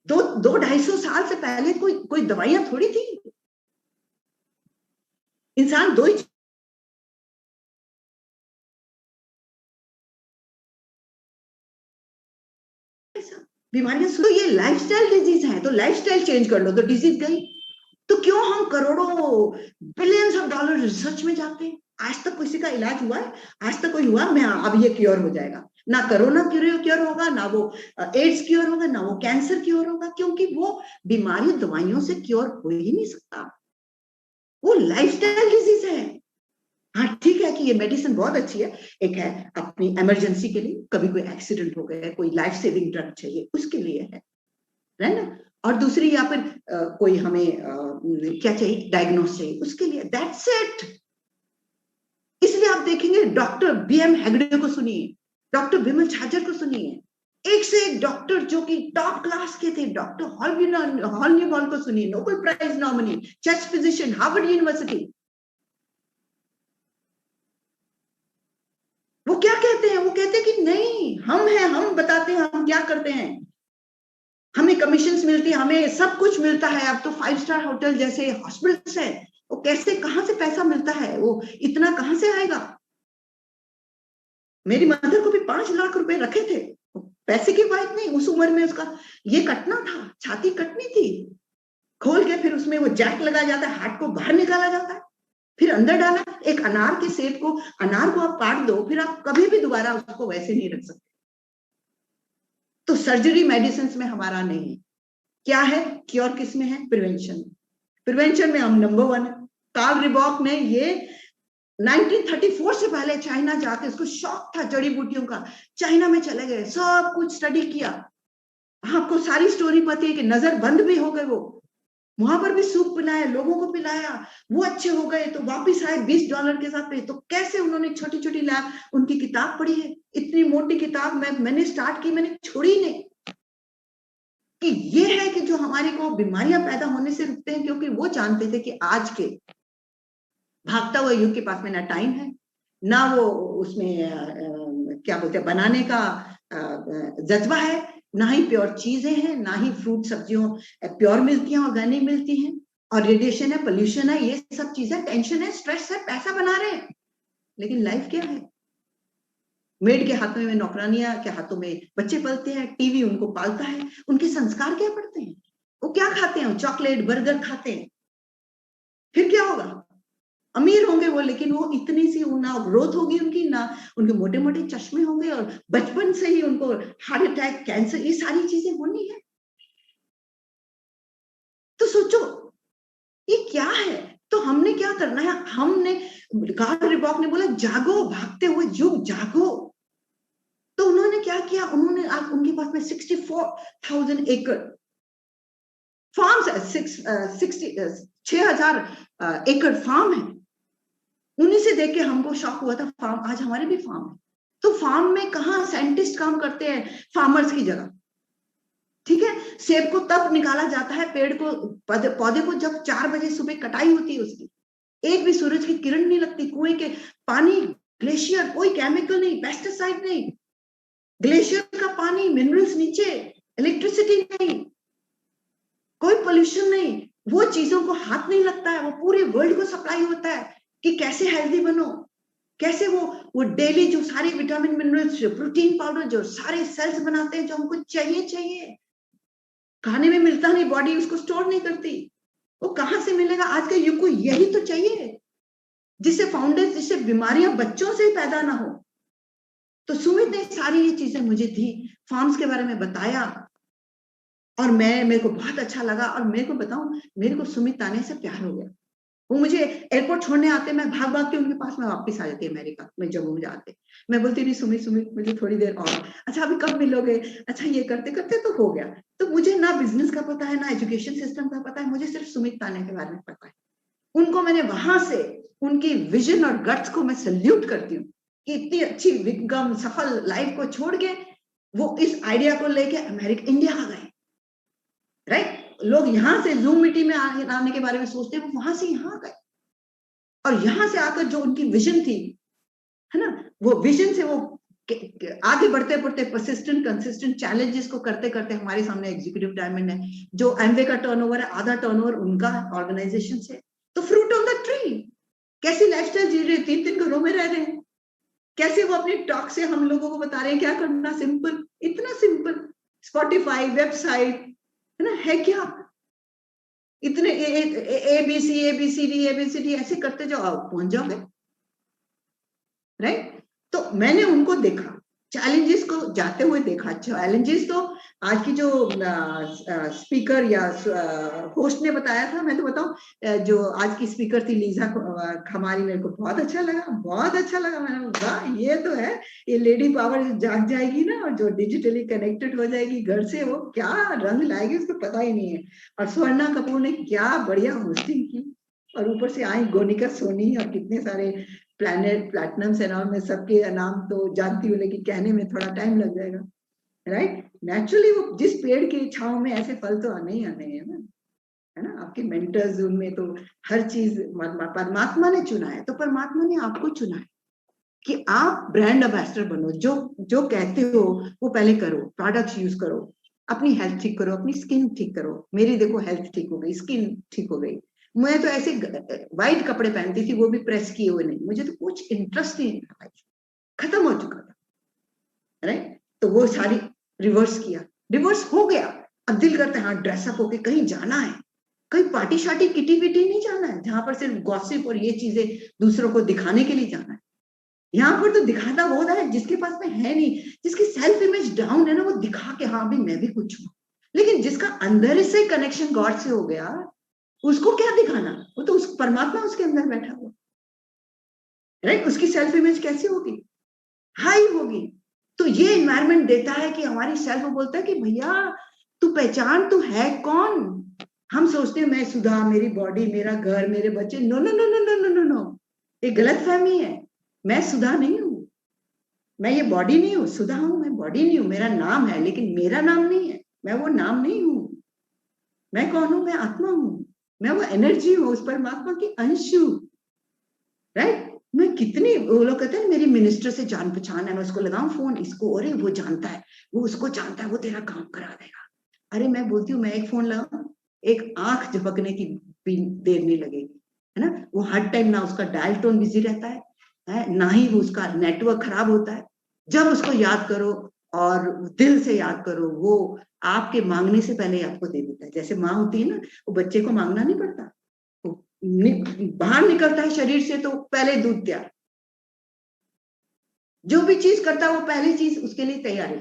Speaker 3: 200-250 साल से पहले कोई दवाइयां थोड़ी थी। इंसान दो ही बीमारियां, तो ये लाइफस्टाइल डिजीज है, तो लाइफस्टाइल चेंज कर लो तो डिजीज गई। तो क्यों हम करोड़ों बिलियंस ऑफ डॉलर रिसर्च में जाते हैं? आज तक किसी का इलाज हुआ है? आज तक कोई हुआ मैं अब ये क्योर हो जाएगा? ना कोरोना क्योर होगा, ना वो एड्स क्योर होगा, ना वो कैंसर क्योर होगा, क्योंकि वो बीमारी दवाइयों से क्योर हो ही नहीं सकता। वो लाइफस्टाइल डिजीज है। हाँ ठीक है कि ये मेडिसिन बहुत अच्छी है, एक है अपनी इमरजेंसी के लिए, कभी कोई एक्सीडेंट हो गया, कोई लाइफ सेविंग ड्रग चाहिए, उसके लिए है ना। और दूसरी या फिर कोई हमें क्या चाहिए, डायग्नोस चाहिए, उसके लिए, दैट्स इट। इसलिए आप देखेंगे डॉक्टर BM हेगड़े को सुनिए, डॉक्टर बिमल छाजर को सुनिए, एक से एक डॉक्टर जो कि टॉप क्लास के थे। डॉक्टर हॉलन्यूबॉल को सुनिए, Nobel Prize nominee, chest physician, Harvard University. वो क्या कहते हैं? वो कहते हैं कि नहीं, हम हैं, हम बताते हैं हम क्या करते हैं, हमें कमीशंस मिलती है, हमें सब कुछ मिलता है। अब तो 5 स्टार होटल जैसे हॉस्पिटल्स है, वो कैसे, कहां से पैसा मिलता है, वो इतना कहां से आएगा? मेरी मदर को भी 5 लाख रुपए रखे थे, पैसे की बात नहीं, उस उम्र में उसका ये कटना था, छाती कटनी थी, खोल के फिर उसमें वो जैक लगाया जाता है, हार्ट को बाहर निकाला जाता है, फिर अंदर डाला। एक अनार के सेब को, अनार को आप काट दो, फिर आप कभी भी दोबारा उसको वैसे नहीं रख सकते। तो सर्जरी मेडिसिन में हमारा नहीं है। क्या है क्योर? किस में है? प्रिवेंशन। प्रिवेंशन में हम नंबर 1 है। कार्ल रिबॉक ने ये 1934 से पहले चाइना जाके, उसको शौक था जड़ी बूटियों का, चाइना में चले गए, सब कुछ स्टडी किया। आपको सारी स्टोरी पता है कि नजर बंद भी हो गए, वो वहां पर भी सूप पिलाया, लोगों को पिलाया, वो अच्छे हो गए, तो वापिस आए $20 के साथ पे। तो कैसे उन्होंने छोटी छोटी लैब, उनकी किताब पढ़ी है, इतनी मोटी किताब, मैंने स्टार्ट की, मैंने छोड़ी नहीं, कि ये है कि जो हमारे को बीमारियां पैदा होने से रुकते हैं, क्योंकि वो जानते थे कि आज के भागता हुआ युग के पास में ना टाइम है, ना वो उसमें क्या बोलते हैं बनाने का जज्बा है, ना ही प्योर चीजें हैं, ना ही फ्रूट सब्जियों प्योर मिलती हैं, ऑर्गेनिक मिलती हैं, और रेडिएशन है, पोल्यूशन है, ये सब चीजें, टेंशन है, स्ट्रेस है, पैसा बना रहे हैं। लेकिन लाइफ क्या है? मेड के हाथों में, नौकरानियां के हाथों में बच्चे पलते हैं, टीवी उनको पालता है, उनके संस्कार क्या पड़ते हैं? वो क्या खाते हैं? चॉकलेट बर्गर खाते हैं। फिर क्या होगा? अमीर होंगे वो, लेकिन वो इतनी सी ना ग्रोथ होगी उनकी, ना उनके मोटे मोटे चश्मे होंगे, और बचपन से ही उनको हार्ट अटैक, कैंसर, ये सारी चीजें होनी है। तो सोचो ये क्या है? तो हमने क्या करना है? हमने, कार्ल रिबॉक ने बोला जागो, भागते हुए युग जागो। तो उन्होंने क्या किया? उन्होंने, आप उनके पास में 64,000 एकड़ फार्म्स है, 6,000 एकड़ फार्म है। उन्हीं से देख के हमको शौक हुआ था, फार्म, आज हमारे भी फार्म है। तो फार्म में कहा साइंटिस्ट काम करते हैं फार्मर्स की जगह, ठीक है। सेब को तब निकाला जाता है, पेड़ को, पौधे को, जब 4 बजे सुबह कटाई होती है उसकी, एक भी सूरज की किरण नहीं लगती, कुएं के पानी, ग्लेशियर, कोई केमिकल नहीं, पेस्टिसाइड नहीं, ग्लेशियर का पानी, मिनरल्स नीचे, इलेक्ट्रिसिटी नहीं, कोई पोल्यूशन नहीं, वो चीजों को हाथ नहीं लगता है, वो पूरे वर्ल्ड को सप्लाई होता है कि कैसे हेल्दी बनो, कैसे वो डेली जो सारे विटामिन, मिनरल्स, प्रोटीन पाउडर, जो सारे सेल्स बनाते हैं, जो हमको चाहिए, खाने में मिलता नहीं, बॉडी उसको स्टोर नहीं करती, वो कहां से मिलेगा? आज के युग को यही तो चाहिए, जिससे फाउंडर्स, जिससे बीमारियां बच्चों से पैदा ना हो। तो सुमित ने सारी ये चीजें मुझे दी, फार्म्स के बारे में बताया, और मेरे को बहुत अच्छा लगा। और मेरे को बताऊं, मेरे को सुमित ताने से प्यार हो गया। वो मुझे एयरपोर्ट छोड़ने आते, मैं भाग भाग के उनके पास में वापस आ जाती, अमेरिका में जम्मू जाते, मैं बोलती नहीं, सुमित मुझे थोड़ी देर और, अच्छा अभी कब मिलोगे, अच्छा ये करते करते तो हो गया। तो मुझे ना बिजनेस का पता है, ना एजुकेशन सिस्टम का पता है, मुझे सिर्फ सुमित ताने के बारे में पता है। उनको मैंने वहां से, उनकी विजन और गट्स को मैं सल्यूट करती हूँ कि इतनी अच्छी विगम सफल लाइफ को छोड़ के वो इस आइडिया को लेके अमेरिका, इंडिया आ गए, राइट। लोग यहाँ से जूम मीटिंग में आने के बारे में सोचते हैं, वो वहां से यहाँ गए, और यहां से आकर जो उनकी विजन थी, है ना, वो विजन से वो आगे बढ़ते बढ़ते परसिस्टेंट कंसिस्टेंट चैलेंजेस को करते करते हमारे सामने एग्जीक्यूटिव डायमंड है, जो एमवे का टर्नओवर है, आधा टर्नओवर उनका ऑर्गेनाइजेशन से। तो फ्रूट ऑन द ट्री, कैसी लाइफस्टाइल जी रहे, 3 घरों में रह रहे हैं, कैसे वो अपने टॉक से हम लोगों को बता रहे हैं क्या करना, सिंपल, इतना सिंपल। स्पॉटिफाई, वेबसाइट, है ना, है क्या, इतने ABCD ऐसे करते जाओ, आप पहुंच जाओगे, राइट। तो मैंने उनको देखा, चैलेंजेस को जाते हुए देखा। चैलेंजेस तो आज की जो स्पीकर या होस्ट ने बताया था, मैं तो बताऊं, जो आज की स्पीकर थी लीजा खमारी, मेरे को बहुत अच्छा लगा, बहुत अच्छा लगा। मैंने वाह, ये तो है, ये लेडी पावर जाग जाएगी ना, और जो डिजिटली कनेक्टेड हो जाएगी घर से, वो क्या रंग लाएगी उसको पता ही नहीं है। और स्वर्णा कपूर ने क्या बढ़िया होस्टिंग की, और ऊपर से आई गोनिका सोनी, और कितने सारे प्लैटिनम से नाम में, सबके नाम तो जानती हूँ लेकिन कहने में थोड़ा टाइम लग जाएगा, राइट। नेचुरली वो जिस पेड़ की छांव में, ऐसे फल तो आने ही आने हैं ना, है ना। आपके मेंटर्स, उनमें तो हर चीज परमात्मा ने चुना है, तो परमात्मा ने आपको चुना है कि आप ब्रांड एम्बेसडर बनो। जो जो कहते हो वो पहले करो, प्रोडक्ट्स यूज करो, अपनी हेल्थ ठीक करो, अपनी स्किन ठीक करो। मेरी देखो हेल्थ ठीक हो गई, स्किन ठीक हो गई। मैं तो ऐसे व्हाइट कपड़े पहनती थी, वो भी प्रेस किए हुए नहीं, मुझे तो कुछ इंटरेस्ट नहीं था, खत्म हो चुका था, राइट। तो वो सारी रिवर्स किया, रिवर्स हो गया। अब दिल करता है हाँ ड्रेसअप होके कहीं जाना है, कहीं पार्टी शार्टी किटी विटी नहीं जाना है, जहां पर सिर्फ गॉसिप और ये चीजें दूसरों को दिखाने के लिए जाना है। यहाँ पर तो दिखाना वो है जिसके पास में है नहीं, जिसकी सेल्फ इमेज डाउन है ना, वो दिखा के हाँ भी मैं भी कुछ हूँ। लेकिन जिसका अंदर से कनेक्शन गॉड से हो गया, उसको क्या दिखाना, वो तो उस परमात्मा उसके अंदर बैठा हुआ, राइट। उसकी सेल्फ इमेज कैसी होगी, हाई होगी। तो ये एनवायरनमेंट देता है कि हमारी सेल्फ बोलता है कि भैया तू पहचान, तू है कौन। हम सोचते हैं मैं सुधा, मेरी बॉडी, मेरा घर, मेरे बच्चे। No no no no no no no no, ये गलत फहमी है। मैं सुधा नहीं हूं, मैं ये बॉडी नहीं हूं। सुधा हूं, मैं बॉडी नहीं हूं। मेरा नाम है लेकिन मेरा नाम नहीं है, मैं वो नाम नहीं हूं। मैं कौन हूं, मैं आत्मा हूं, मैं वो एनर्जी हूं, उस परमात्मा की अंश हूं, राइट। मैं कितनी, वो लोग कहते हैं मेरी मिनिस्टर से जान पहचान है, मैं उसको लगाऊं फोन, इसको, अरे वो जानता है, वो उसको जानता है, वो तेरा काम करा देगा। अरे मैं बोलती हूँ मैं एक फोन लगाऊं, एक आंख झपकने की देर नहीं लगेगी, है ना। वो हर टाइम ना उसका डायल टोन बिजी रहता है ना ही वो उसका नेटवर्क खराब होता है। जब उसको याद करो और दिल से याद करो, वो आपके मांगने से पहले आपको दे देता है। जैसे माँ होती है ना, वो बच्चे को मांगना नहीं पड़ता, बाहर निकलता है शरीर से तो पहले दूध तैयार, जो भी चीज करता है वो पहली चीज उसके लिए तैयारी,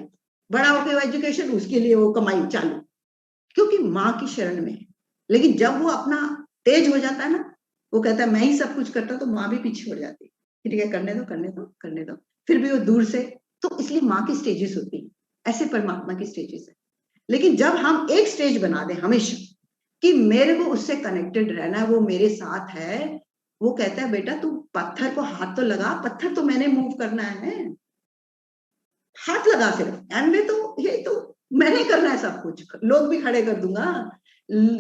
Speaker 3: बड़ा होकर एजुकेशन, उसके लिए वो कमाई चालू, क्योंकि माँ की शरण में है। लेकिन जब वो अपना तेज हो जाता है ना, वो कहता है मैं ही सब कुछ करता, तो माँ भी पीछे हो जाती है, ठीक है करने दो करने दो करने दो, फिर भी वो दूर से। तो इसलिए माँ की स्टेजेस होती है, ऐसे परमात्मा की स्टेजेस है। लेकिन जब हम एक स्टेज बना दें हमेशा कि मेरे को उससे कनेक्टेड रहना है, वो मेरे साथ है, वो कहता है बेटा तू पत्थर को हाथ तो लगा, पत्थर तो मैंने मूव करना है, हाथ लगा सिर्फ, एंड में तो ये तो मैंने करना है सब कुछ, लोग भी खड़े कर दूंगा,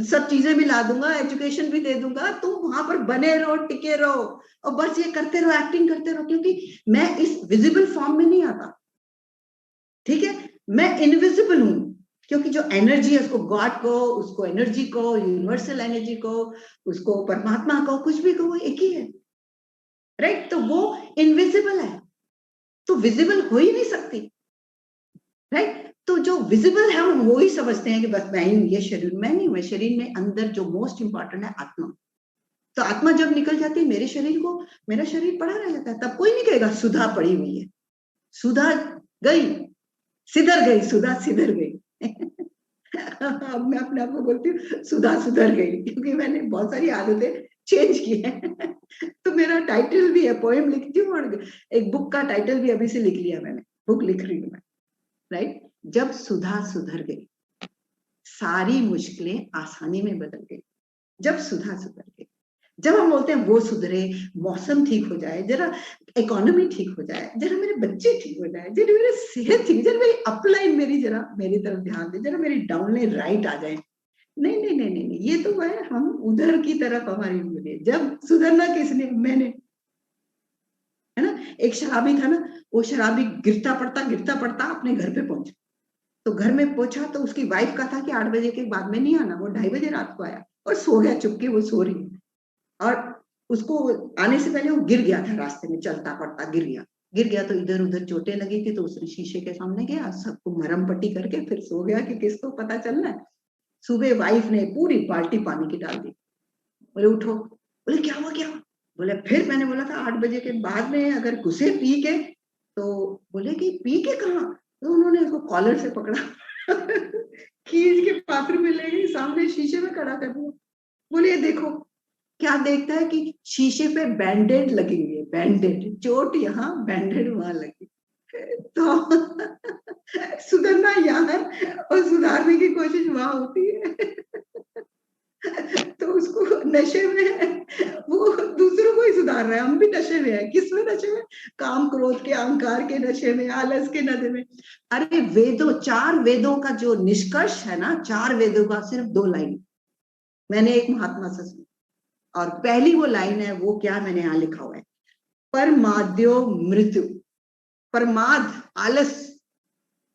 Speaker 3: सब चीजें भी ला दूंगा, एजुकेशन भी दे दूंगा, तुम वहां पर बने रहो, टिके रहो, और बस ये करते रहो, एक्टिंग करते रहो, क्योंकि मैं इस विजिबल फॉर्म में नहीं आता, ठीक है। मैं इनविजिबल हूं, क्योंकि जो एनर्जी है उसको गॉड को, उसको एनर्जी को, यूनिवर्सल एनर्जी को, उसको परमात्मा को, कुछ भी को, वो एक ही है, राइट। तो वो इनविजिबल है, तो विजिबल हो ही नहीं सकती, राइट। तो जो विजिबल है हम वो ही समझते हैं कि बस मैं ही हूं, ये शरीर मैं नहीं हूं। शरीर में अंदर जो मोस्ट इंपॉर्टेंट है आत्मा, तो आत्मा जब निकल जाती है मेरे शरीर को, मेरा शरीर पड़ा रह जाता है, तब कोई नहीं कहेगा सुधा पड़ी हुई है, सुधा गई, सिधर गई, सुधा सिधर गई। अब मैं अपने आप को बोलती हूँ सुधा सुधर गई, क्योंकि मैंने बहुत सारी आदतें चेंज की है। तो मेरा टाइटल भी है, पोएम लिखती हूँ, और एक बुक का टाइटल भी अभी से लिख लिया मैंने, बुक लिख रही हूँ मैं, राइट। जब सुधा सुधर गई, सारी मुश्किलें आसानी में बदल गई, जब सुधा सुधर गई। जब हम बोलते हैं वो सुधरे, मौसम ठीक हो जाए, जरा इकोनॉमी ठीक हो जाए, जरा मेरे बच्चे ठीक हो जाए, जरा मेरी सेहत ठीक, जरा मेरी अपलाइन मेरी जरा मेरी तरफ ध्यान दे, जरा मेरी डाउनलाइन राइट आ जाए। नहीं नहीं नहीं नहीं, ये तो है हम उधर की तरफ हमारी उंगली, जब सुधरना किसने, मैंने, है ना। एक शराबी था ना, वो शराबी गिरता पड़ता अपने घर पे पहुंचा। तो घर में पहुंचा तो उसकी वाइफ का था कि 8 बजे के बाद में नहीं आना। वो 2:30 बजे रात को आया और सो गया चुपके, वो सो रही है। और उसको आने से पहले वो गिर गया था, रास्ते में चलता पड़ता गिर गया तो इधर उधर चोटें लगी थी। तो उसने शीशे के सामने गया, सबको मरहम पट्टी करके फिर सो गया कि किसको पता चलना है। सुबह वाइफ ने पूरी बाल्टी पानी की डाल दी। बोले उठो। बोले क्या हुआ? बोले फिर मैंने बोला था 8 बजे के बाद में अगर घुसे पी के। तो बोले कि पी के कहाँ? तो उन्होंने उसको कॉलर से पकड़ा खींच के बाथरूम में ले गई, सामने शीशे में खड़ा कर दिया। बोले ये देखो। क्या देखता है कि शीशे पे बैंडेड लगी हुई है, बैंडेड, चोट यहाँ बैंडेड वहां लगी। तो सुधरना यहाँ है और सुधारने की कोशिश वहां होती है। तो उसको नशे में, वो दूसरों को ही सुधार रहा है। हम भी नशे में है। किसमें नशे में? काम क्रोध के अहंकार के नशे में, आलस के नशे में। अरे वेदों, 4 वेदों का जो निष्कर्ष है ना, 4 वेदों का सिर्फ 2 लाइन मैंने एक महात्मा से सुनी। और पहली वो लाइन है, वो क्या मैंने यहाँ लिखा हुआ है, परमाद्यो मृत्यु। परमाद आलस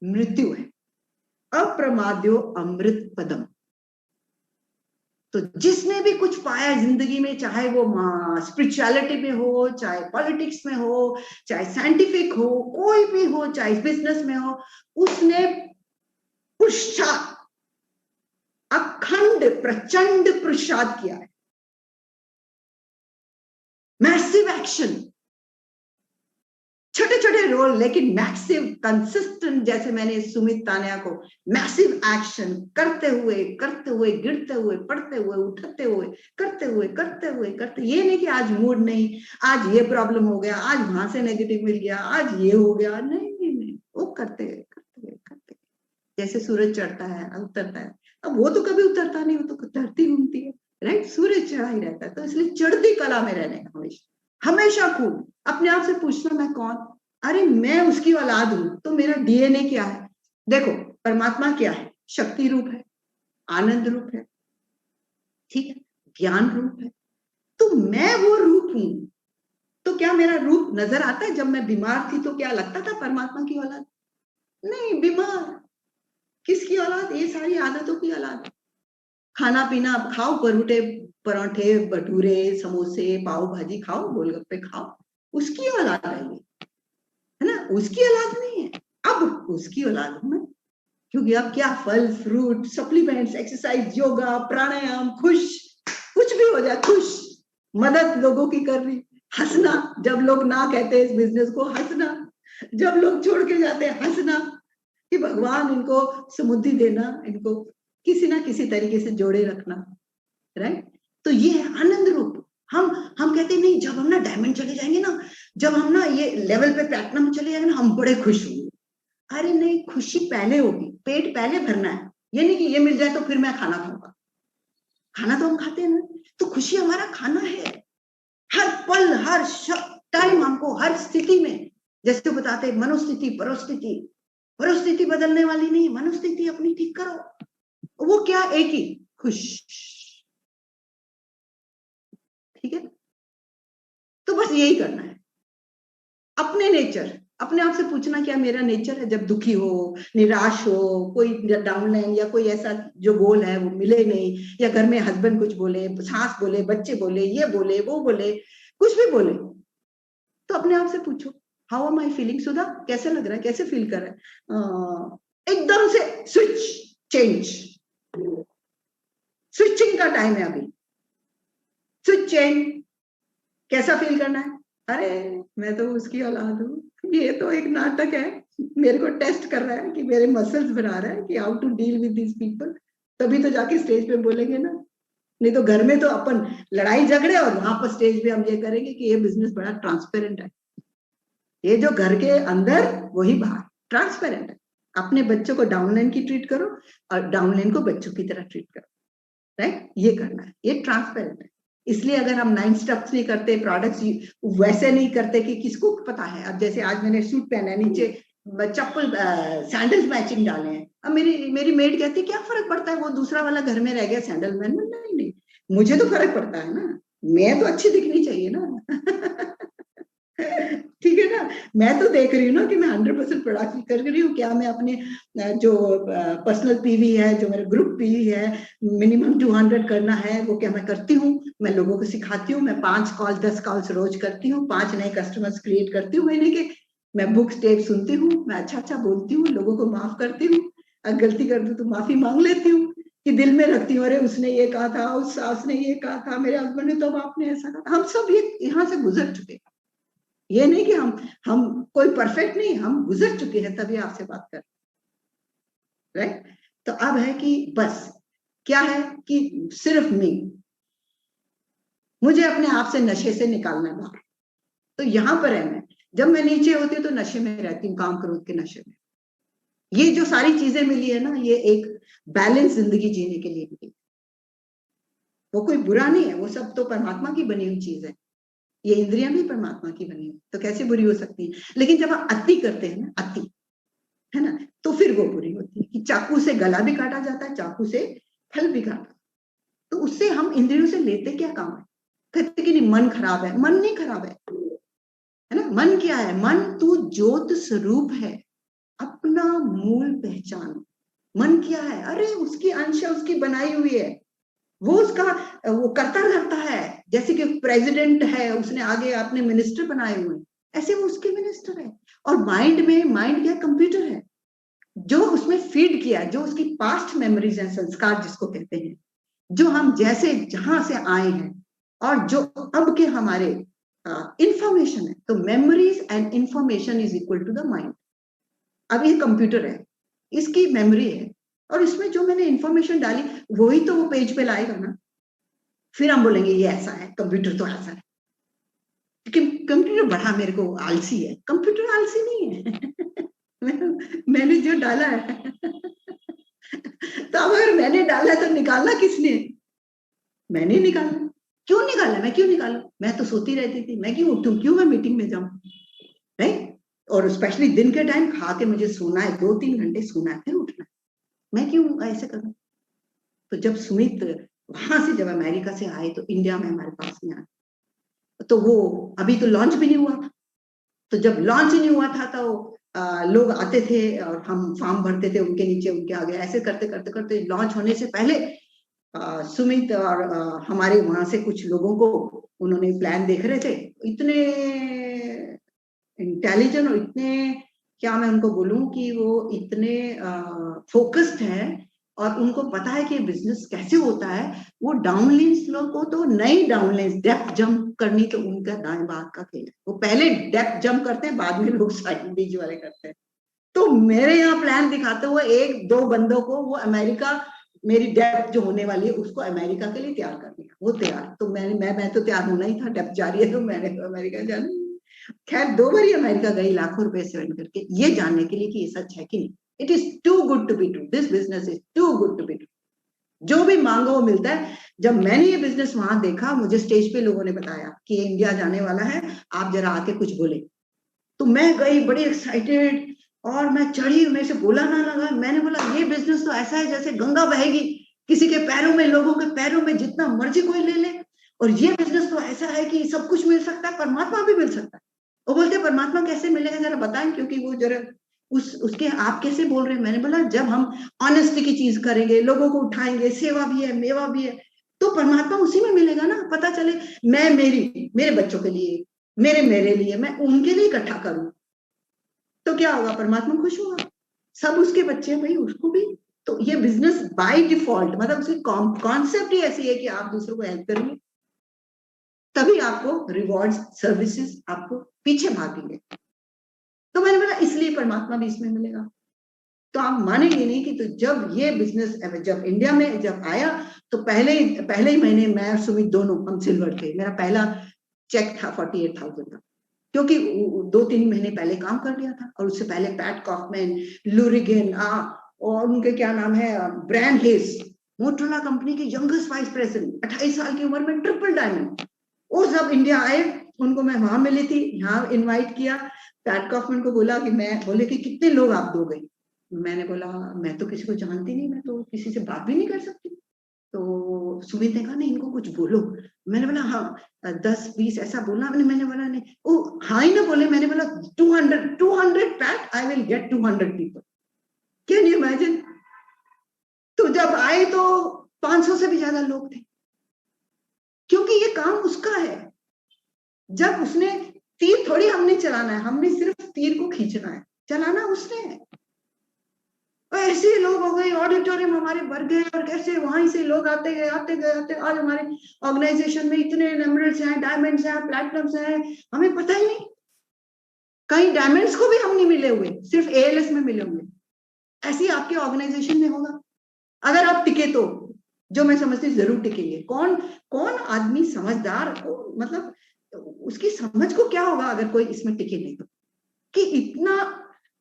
Speaker 3: मृत्यु है, अप्रमाद्यो अमृत पदम। तो जिसने भी कुछ पाया जिंदगी में, चाहे वो स्पिरिचुअलिटी में हो, चाहे पॉलिटिक्स में हो, चाहे साइंटिफिक हो, कोई भी हो, चाहे बिजनेस में हो, उसने पुरुषार्थ, अखंड प्रचंड पुरुषार्थ किया है। मैसिव एक्शन, छोटे छोटे रोल लेकिन मैसिव कंसिस्टेंट। जैसे मैंने सुमित तानिया को मैसिव एक्शन करते हुए गिरते हुए, पढ़ते हुए, उठते हुए, करते। ये नहीं कि आज मूड नहीं, आज ये प्रॉब्लम हो गया, आज वहां से नेगेटिव मिल गया, आज ये हो गया। नहीं, वो करते। जैसे सूरज चढ़ता है, उतरता है। अब वो तो कभी उतरता नहीं, वो तो धरती घूमती है, राइट? सूरज चढ़ा ही रहता है। तो इसलिए चढ़ती कला में रहने का हमेशा खूब अपने आप से पूछना, मैं कौन? अरे मैं उसकी औलाद हूं। तो मेरा डीएनए क्या है? देखो, परमात्मा क्या है? शक्ति रूप है, आनंद रूप है, ठीक है, ज्ञान रूप है। तो मैं वो रूप हूं। तो क्या मेरा रूप नजर आता है? जब मैं बीमार थी तो क्या लगता था परमात्मा की औलाद? नहीं, बीमार किसकी औलाद? ये सारी आदतों की औलाद। खाना पीना खाओ, पराठे, भटूरे, समोसे, पाव भाजी खाओ, गोलगप्पे खाओ, उसकी औलाद है ये, है ना? उसकी औलाद नहीं है। अब उसकी औलाद हूं मैं, क्योंकि अब क्या, फल फ्रूट, सप्लीमेंट्स, एक्सरसाइज, योगा, प्राणायाम, खुश, कुछ भी हो जाए खुश, मदद लोगों की कर रही, हंसना जब लोग ना कहते इस बिजनेस को, हंसना जब लोग छोड़ के जाते, हंसना कि भगवान इनको समृद्धि देना, इनको किसी ना किसी तरीके से जोड़े रखना, राइट? तो ये है आनंद रूप। हम कहते नहीं, जब हम ना डायमंड चले जाएंगे ना, जब हम ना ये लेवल पे प्लैटिनम चले जाएंगे ना, हम बड़े खुश होंगे। अरे नहीं, खुशी पहले होगी, पेट पहले भरना है। ये नहीं कि ये मिल जाए तो फिर मैं खाना खाऊंगा। खाना तो हम खाते हैं ना, तो खुशी हमारा खाना है। हर पल, हर टाइम हमको, हर स्थिति में, जैसे तो बताते मनोस्थिति, परिस्थिति बदलने वाली नहीं, मनोस्थिति अपनी ठीक करो। वो क्या? एक ही, खुश, ठीक है? तो बस यही करना है। अपने नेचर, अपने आप से पूछना, क्या मेरा नेचर है? जब दुखी हो, निराश हो, कोई डाउनलाइन या कोई ऐसा जो गोल है वो मिले नहीं, या घर में हस्बैंड कुछ बोले, सास बोले, बच्चे बोले, ये बोले, वो बोले, कुछ भी बोले, तो अपने आप से पूछो, हाउ आर माई फीलिंग? सुधा, कैसे लग रहा है? कैसे फील कर रहा है? एकदम से स्विच चेंज, स्विचिंग का टाइम है अभी। स्विच चेंज, कैसा फील करना है? अरे मैं तो उसकी औलाद हूँ, ये तो एक नाटक है, मेरे को टेस्ट कर रहा है, कि मेरे मसल्स बना रहा है कि how to deal with this people. तभी तो जाके स्टेज पे बोलेंगे ना, नहीं तो घर में तो अपन लड़ाई झगड़े, और वहां पर स्टेज पे हम ये करेंगे कि ये बिजनेस बड़ा ट्रांसपेरेंट है। ये जो घर के अंदर, वही बाहर ट्रांसपेरेंट है। अपने बच्चों को डाउनलाइन की ट्रीट करो, और डाउनलाइन को बच्चों की तरह ट्रीट करो, राइट? ये करना है, ये ट्रांसपेरेंट है। इसलिए अगर हम 9 स्टेप्स नहीं करते, प्रोडक्ट्स वैसे नहीं करते, कि किसको पता है। अब जैसे आज मैंने सूट पहना है, नीचे चप्पल, सैंडल्स मैचिंग डाले हैं। अब मेरी मेड कहती है, क्या फर्क पड़ता है, वो दूसरा वाला घर में रह गया सैंडल। मैन, नहीं, मुझे तो फर्क पड़ता है ना, मैं तो अच्छी दिखनी चाहिए ना। ठीक है ना, मैं तो देख रही हूँ ना कि मैं 100% प्रोडक्ट कर रही हूँ। क्या मैं अपने जो पर्सनल पीवी है, जो मेरा ग्रुप पीवी है, मिनिमम 200 करना है, वो क्या मैं करती हूँ। मैं लोगों को सिखाती हूँ, मैं 5 कॉल 10 कॉल्स रोज करती हूँ, 5 नए कस्टमर्स क्रिएट करती हूँ महीने के। मैं बुक्स टेप सुनती हूँ, मैं अच्छा बोलती हूँ, लोगों को माफ करती हूँ, अगर गलती कर दूं तो माफी मांग लेती हूँ, कि दिल में रखती हूँ, अरे उसने ये कहा था, उस सास ने ये कहा था, मेरे हस्बैंड ने, तो आपने ऐसा कहा। हम सब ये यहाँ से गुजर चुके हैं। ये नहीं कि हम कोई परफेक्ट नहीं, हम गुजर चुके हैं, तभी आपसे बात कर, राइट। तो अब है कि बस क्या है कि सिर्फ मुझे अपने आप से नशे से निकालना है बाहर। तो यहाँ पर है, मैं जब मैं नीचे होती हूँ तो नशे में रहती हूँ, काम क्रोध के नशे में। ये जो सारी चीजें मिली है ना, ये एक बैलेंस जिंदगी जीने के लिए मिली। वो कोई बुरा नहीं है, वो सब तो परमात्मा की बनी हुई चीज है। ये इंद्रियां भी परमात्मा की बनी हुई, तो कैसे बुरी हो सकती है। लेकिन जब आप अति करते हैं ना, अति, है ना, तो फिर वो बुरी होती है। कि चाकू से गला भी काटा जाता है, चाकू से फल भी काटा। तो उससे हम इंद्रियों से लेते क्या काम है। कहते कि नहीं मन खराब है, मन नहीं खराब है ना। मन क्या है, मन तू ज्योत स्वरूप है, अपना मूल पहचान। मन क्या है, अरे उसकी अंश है, उसकी बनाई हुई है, वो उसका वो करता रहता है। जैसे कि प्रेसिडेंट है, उसने आगे अपने मिनिस्टर बनाए हुए हैं, ऐसे वो उसके मिनिस्टर है। और माइंड में, माइंड क्या, कंप्यूटर है, जो उसमें फीड किया, जो उसकी पास्ट मेमोरीज हैं, संस्कार जिसको कहते हैं, जो हम जैसे जहां से आए हैं, और जो अब के हमारे इंफॉर्मेशन है। तो memories and information is equal to the mind. अब ये कंप्यूटर है, इसकी मेमोरी है, और इसमें जो मैंने इंफॉर्मेशन डाली वही तो वो पेज पे लाएगा ना। फिर हम बोलेंगे ये ऐसा है, कंप्यूटर तो ऐसा है। क्योंकि कंप्यूटर बड़ा मेरे को आलसी है, कंप्यूटर आलसी नहीं है। मैंने जो डाला है। तो अब अगर मैंने डाला तो निकालना किसने, मैंने निकाला। क्यों निकाला, मैं क्यों निकालू, मैं तो सोती रहती थी, मैं क्यों उठूं, क्यों मैं मीटिंग में जाऊं, राइट। और स्पेशली दिन के टाइम खा के मुझे सोना है, 2-3 घंटे सोना है, फिर उठना है, मैं क्यों ऐसे करूं। तो जब सुमित वहां से, जब अमेरिका से आए, तो इंडिया में हमारे पास में आए, तो वो अभी तो लॉन्च भी नहीं हुआ था। तो जब लॉन्च नहीं हुआ था तो लोग आते थे और हम फॉर्म भरते थे उनके नीचे, उनके आगे, ऐसे करते करते करते लॉन्च होने से पहले सुमित और हमारे वहां से कुछ लोगों को उन्होंने प्लान देख रहे थे। इतने इंटेलिजेंट और इतने, क्या मैं उनको बोलूं कि वो इतने फोकस्ड हैं, और उनको पता है कि बिजनेस कैसे होता है। वो डाउनलिंस लोग को तो नई डाउनलिंस डेप्थ जंप करनी, तो उनका दाएं बाग का खेल है। वो पहले डेप्थ जंप करते हैं, बाद में लोग साइड बीच वाले करते हैं। तो मेरे यहाँ प्लान दिखाते हुए 1-2 बंदों को वो अमेरिका, मेरी डेप्थ जो होने वाली है उसको अमेरिका के लिए तैयार कर दिया। वो तैयार, तो मैं तो तैयार होना ही था, डेप्थ जारी है तो मैंने तो अमेरिका जाना। खैर 2 बार ही अमेरिका गई, लाखों रुपए स्पेंड करके, ये जानने के लिए कि ये सच है कि नहीं। It is too good to be true, this business is too good to be true. जो भी मांगो वो मिलता है। जब मैंने ये बिजनेस वहां देखा, मुझे स्टेज पे लोगों ने बताया कि ये इंडिया जाने वाला है, आप जरा आके कुछ बोले। तो मैं गई बड़ी एक्साइटेड, और मैं चढ़ी, मेरे से बोला ना लगा। मैंने बोला ये बिजनेस तो ऐसा है जैसे गंगा बहेगी, किसी के पैरों में, लोगों के पैरों में जितना मर्जी कोई ले ले। और ये बिजनेस तो ऐसा है कि सब कुछ मिल सकता है, परमात्मा भी मिल सकता है। वो बोलते परमात्मा कैसे मिलेगा, जरा बताएं, क्योंकि वो जरा उसके आप कैसे बोल रहे हैं। मैंने बोला जब हम ऑनेस्टी की चीज करेंगे, लोगों को उठाएंगे, सेवा भी है, मेवा भी है, तो परमात्मा उसी में मिलेगा ना। पता चले मैं मेरे बच्चों के लिए, मेरे लिए, मैं उनके लिए इकट्ठा करूं, तो क्या होगा, परमात्मा खुश होगा। सब उसके बच्चे हैं भाई, उसको भी। तो ये बिजनेस बाय डिफॉल्ट, मतलब उसकी कॉन्सेप्ट ही ऐसी है कि आप दूसरों को हेल्प करेंगे, तभी आपको रिवॉर्ड्स, सर्विसेज आपको पीछे भागेंगे। तो मैंने बोला इसलिए परमात्मा भी इसमें मिलेगा। तो आप मानेंगे नहीं कि, तो जब ये बिजनेस जब इंडिया में जब आया, तो पहले ही महीने मैं और सुमित दोनों हम सिल्वर थे। मेरा पहला चेक था 48,000 का, क्योंकि 2-3 महीने पहले काम कर लिया था। और उससे पहले पैट कॉफमैन, लूरिगन, और उनके क्या नाम है, ब्रायन हेस, मोटरोला कंपनी के यंगेस्ट वाइस प्रेसिडेंट, 28 साल की उम्र में ट्रिपल डायमंड, वो सब इंडिया आए। उनको मैं वहां मिली थी, यहाँ इनवाइट किया। पैट कॉफमैन को बोला कि, मैं बोले कि कितने लोग आप दोगे। मैंने बोला मैं तो किसी को जानती नहीं, मैं तो किसी से बात भी नहीं कर सकती। तो सुमित ने कहा नहीं इनको कुछ बोलो। मैंने बोला हाँ 10-20 ऐसा बोलना। मैंने बोला नहीं, वो हाँ ही ना बोले। मैंने बोला 200 PAT, I will get 200 people. Can you imagine? तो जब आए तो 500 से भी ज्यादा लोग थे, क्योंकि ये काम उसका है। जब उसने तीर थोड़ी हमने चलाना है, हमने सिर्फ तीर को खींचना है, चलाना उसने है। ऐसे लोग हो गए, ऑडिटोरियम हमारे भर गए, और कैसे वहां से लोग आते गए आते गए आते। आज हमारे ऑर्गेनाइजेशन में इतने एमरल्ड्स हैं, डायमंड्स हैं, प्लैटिनम्स हैं, हमें पता ही नहीं। कई डायमंड्स को भी हम नहीं मिले हुए, सिर्फ ALS में मिले हुए। ऐसे आपके ऑर्गेनाइजेशन में होगा अगर आप टिके तो, जो मैं समझती हूँ जरूर टिकेंगे। कौन आदमी समझदार को, मतलब उसकी समझ को क्या होगा अगर कोई इसमें टिके नहीं तो, कि इतना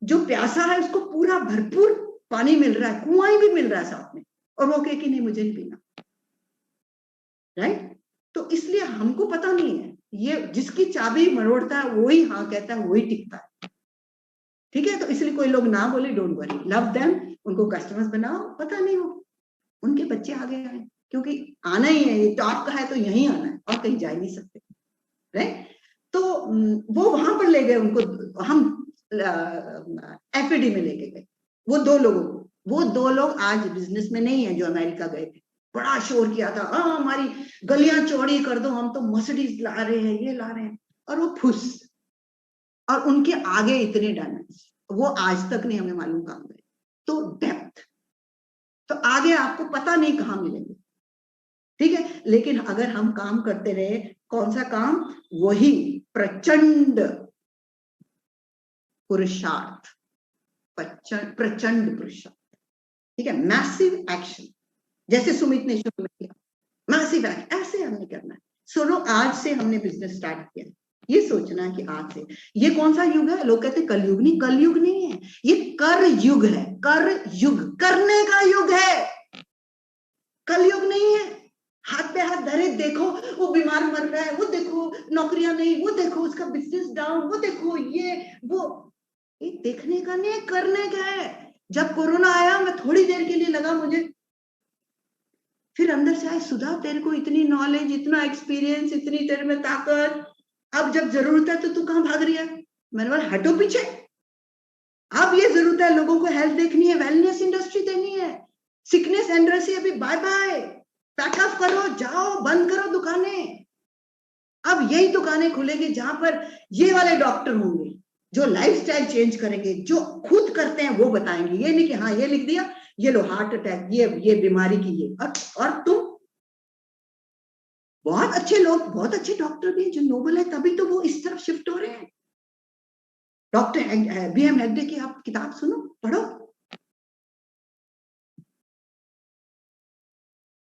Speaker 3: जो प्यासा है उसको पूरा भरपूर पानी मिल रहा है, कुआं भी मिल रहा है साथ में, और वो कहे कि नहीं मुझे नहीं पीना, राइट? तो इसलिए हमको पता नहीं है, ये जिसकी चाबी मरोड़ता है वही हाँ कहता है, वही टिकता है। ठीक है, तो इसलिए कोई लोग ना बोले, डोंट वरी, लव देम, उनको कस्टमर्स बनाओ। पता नहीं हो उनके बच्चे आगे आए, क्योंकि आना ही है, ये टॉप का है तो यही आना है और कहीं जा ही नहीं सकते, राइट? तो वो वहां पर ले गए उनको, हम FAD में लेके गए वो 2 लोगों को। वो 2 लोग आज बिजनेस में नहीं है जो अमेरिका गए थे। बड़ा शोर किया था, हमारी गलियां चौड़ी कर दो, हम तो मर्सिडीज ला रहे हैं, ये ला रहे हैं, और वो फुस। और उनके आगे इतने डायमंड्स, वो आज तक नहीं हमें मालूम कहां गए। तो डेप्थ, तो आगे आपको पता नहीं कहां मिलेंगे, ठीक है? लेकिन अगर हम काम करते रहे, कौन सा काम? वही प्रचंड पुरुषार्थ, प्रचंड पुरुषार्थ, ठीक है? मैसिव एक्शन, जैसे सुमित ने शुरू में किया, मैसिव एक्शन, ऐसे हमने करना है। सुनो, आज से हमने बिजनेस स्टार्ट किया, ये सोचना है कि आज से, ये कौन सा युग है? लोग कहते हैं कलयुग। नहीं, कलयुग नहीं है, ये कर युग है। कर युग, करने का युग है, कलयुग नहीं है। हाथ पे हाथ धरे, देखो वो बीमार मर रहा है, वो देखो नौकरियां नहीं, वो देखो उसका बिजनेस डाउन, वो देखो ये वो, ये देखने का नहीं, करने का है। जब कोरोना आया, मैं थोड़ी देर के लिए लगा मुझे, फिर अंदर से आए, सुधा तेरे को इतनी नॉलेज, इतना एक्सपीरियंस, इतनी तेरे में ताकत, अब जब जरूरत है तो तू कहां भाग रही है? मैंने बोला हटो पीछे, अब ये जरूरत है, लोगों को हेल्थ देखनी है, वेलनेस इंडस्ट्री देनी है, सिकनेस इंडस्ट्री अभी बाय बाय, पैकअप करो, जाओ, बंद करो दुकानें। अब यही दुकानें खुलेगी जहां पर ये वाले डॉक्टर होंगे जो लाइफस्टाइल चेंज करेंगे, जो खुद करते हैं वो बताएंगे। ये नहीं कि हाँ ये लिख दिया, ये लो हार्ट अटैक, ये बीमारी की ये, और तुम, बहुत अच्छे लोग, बहुत अच्छे डॉक्टर भी जो नोबल है, तभी तो वो इस तरफ शिफ्ट हो रहे हैं। डॉक्टर BM हेगड़े की आप किताब सुनो, पढ़ो।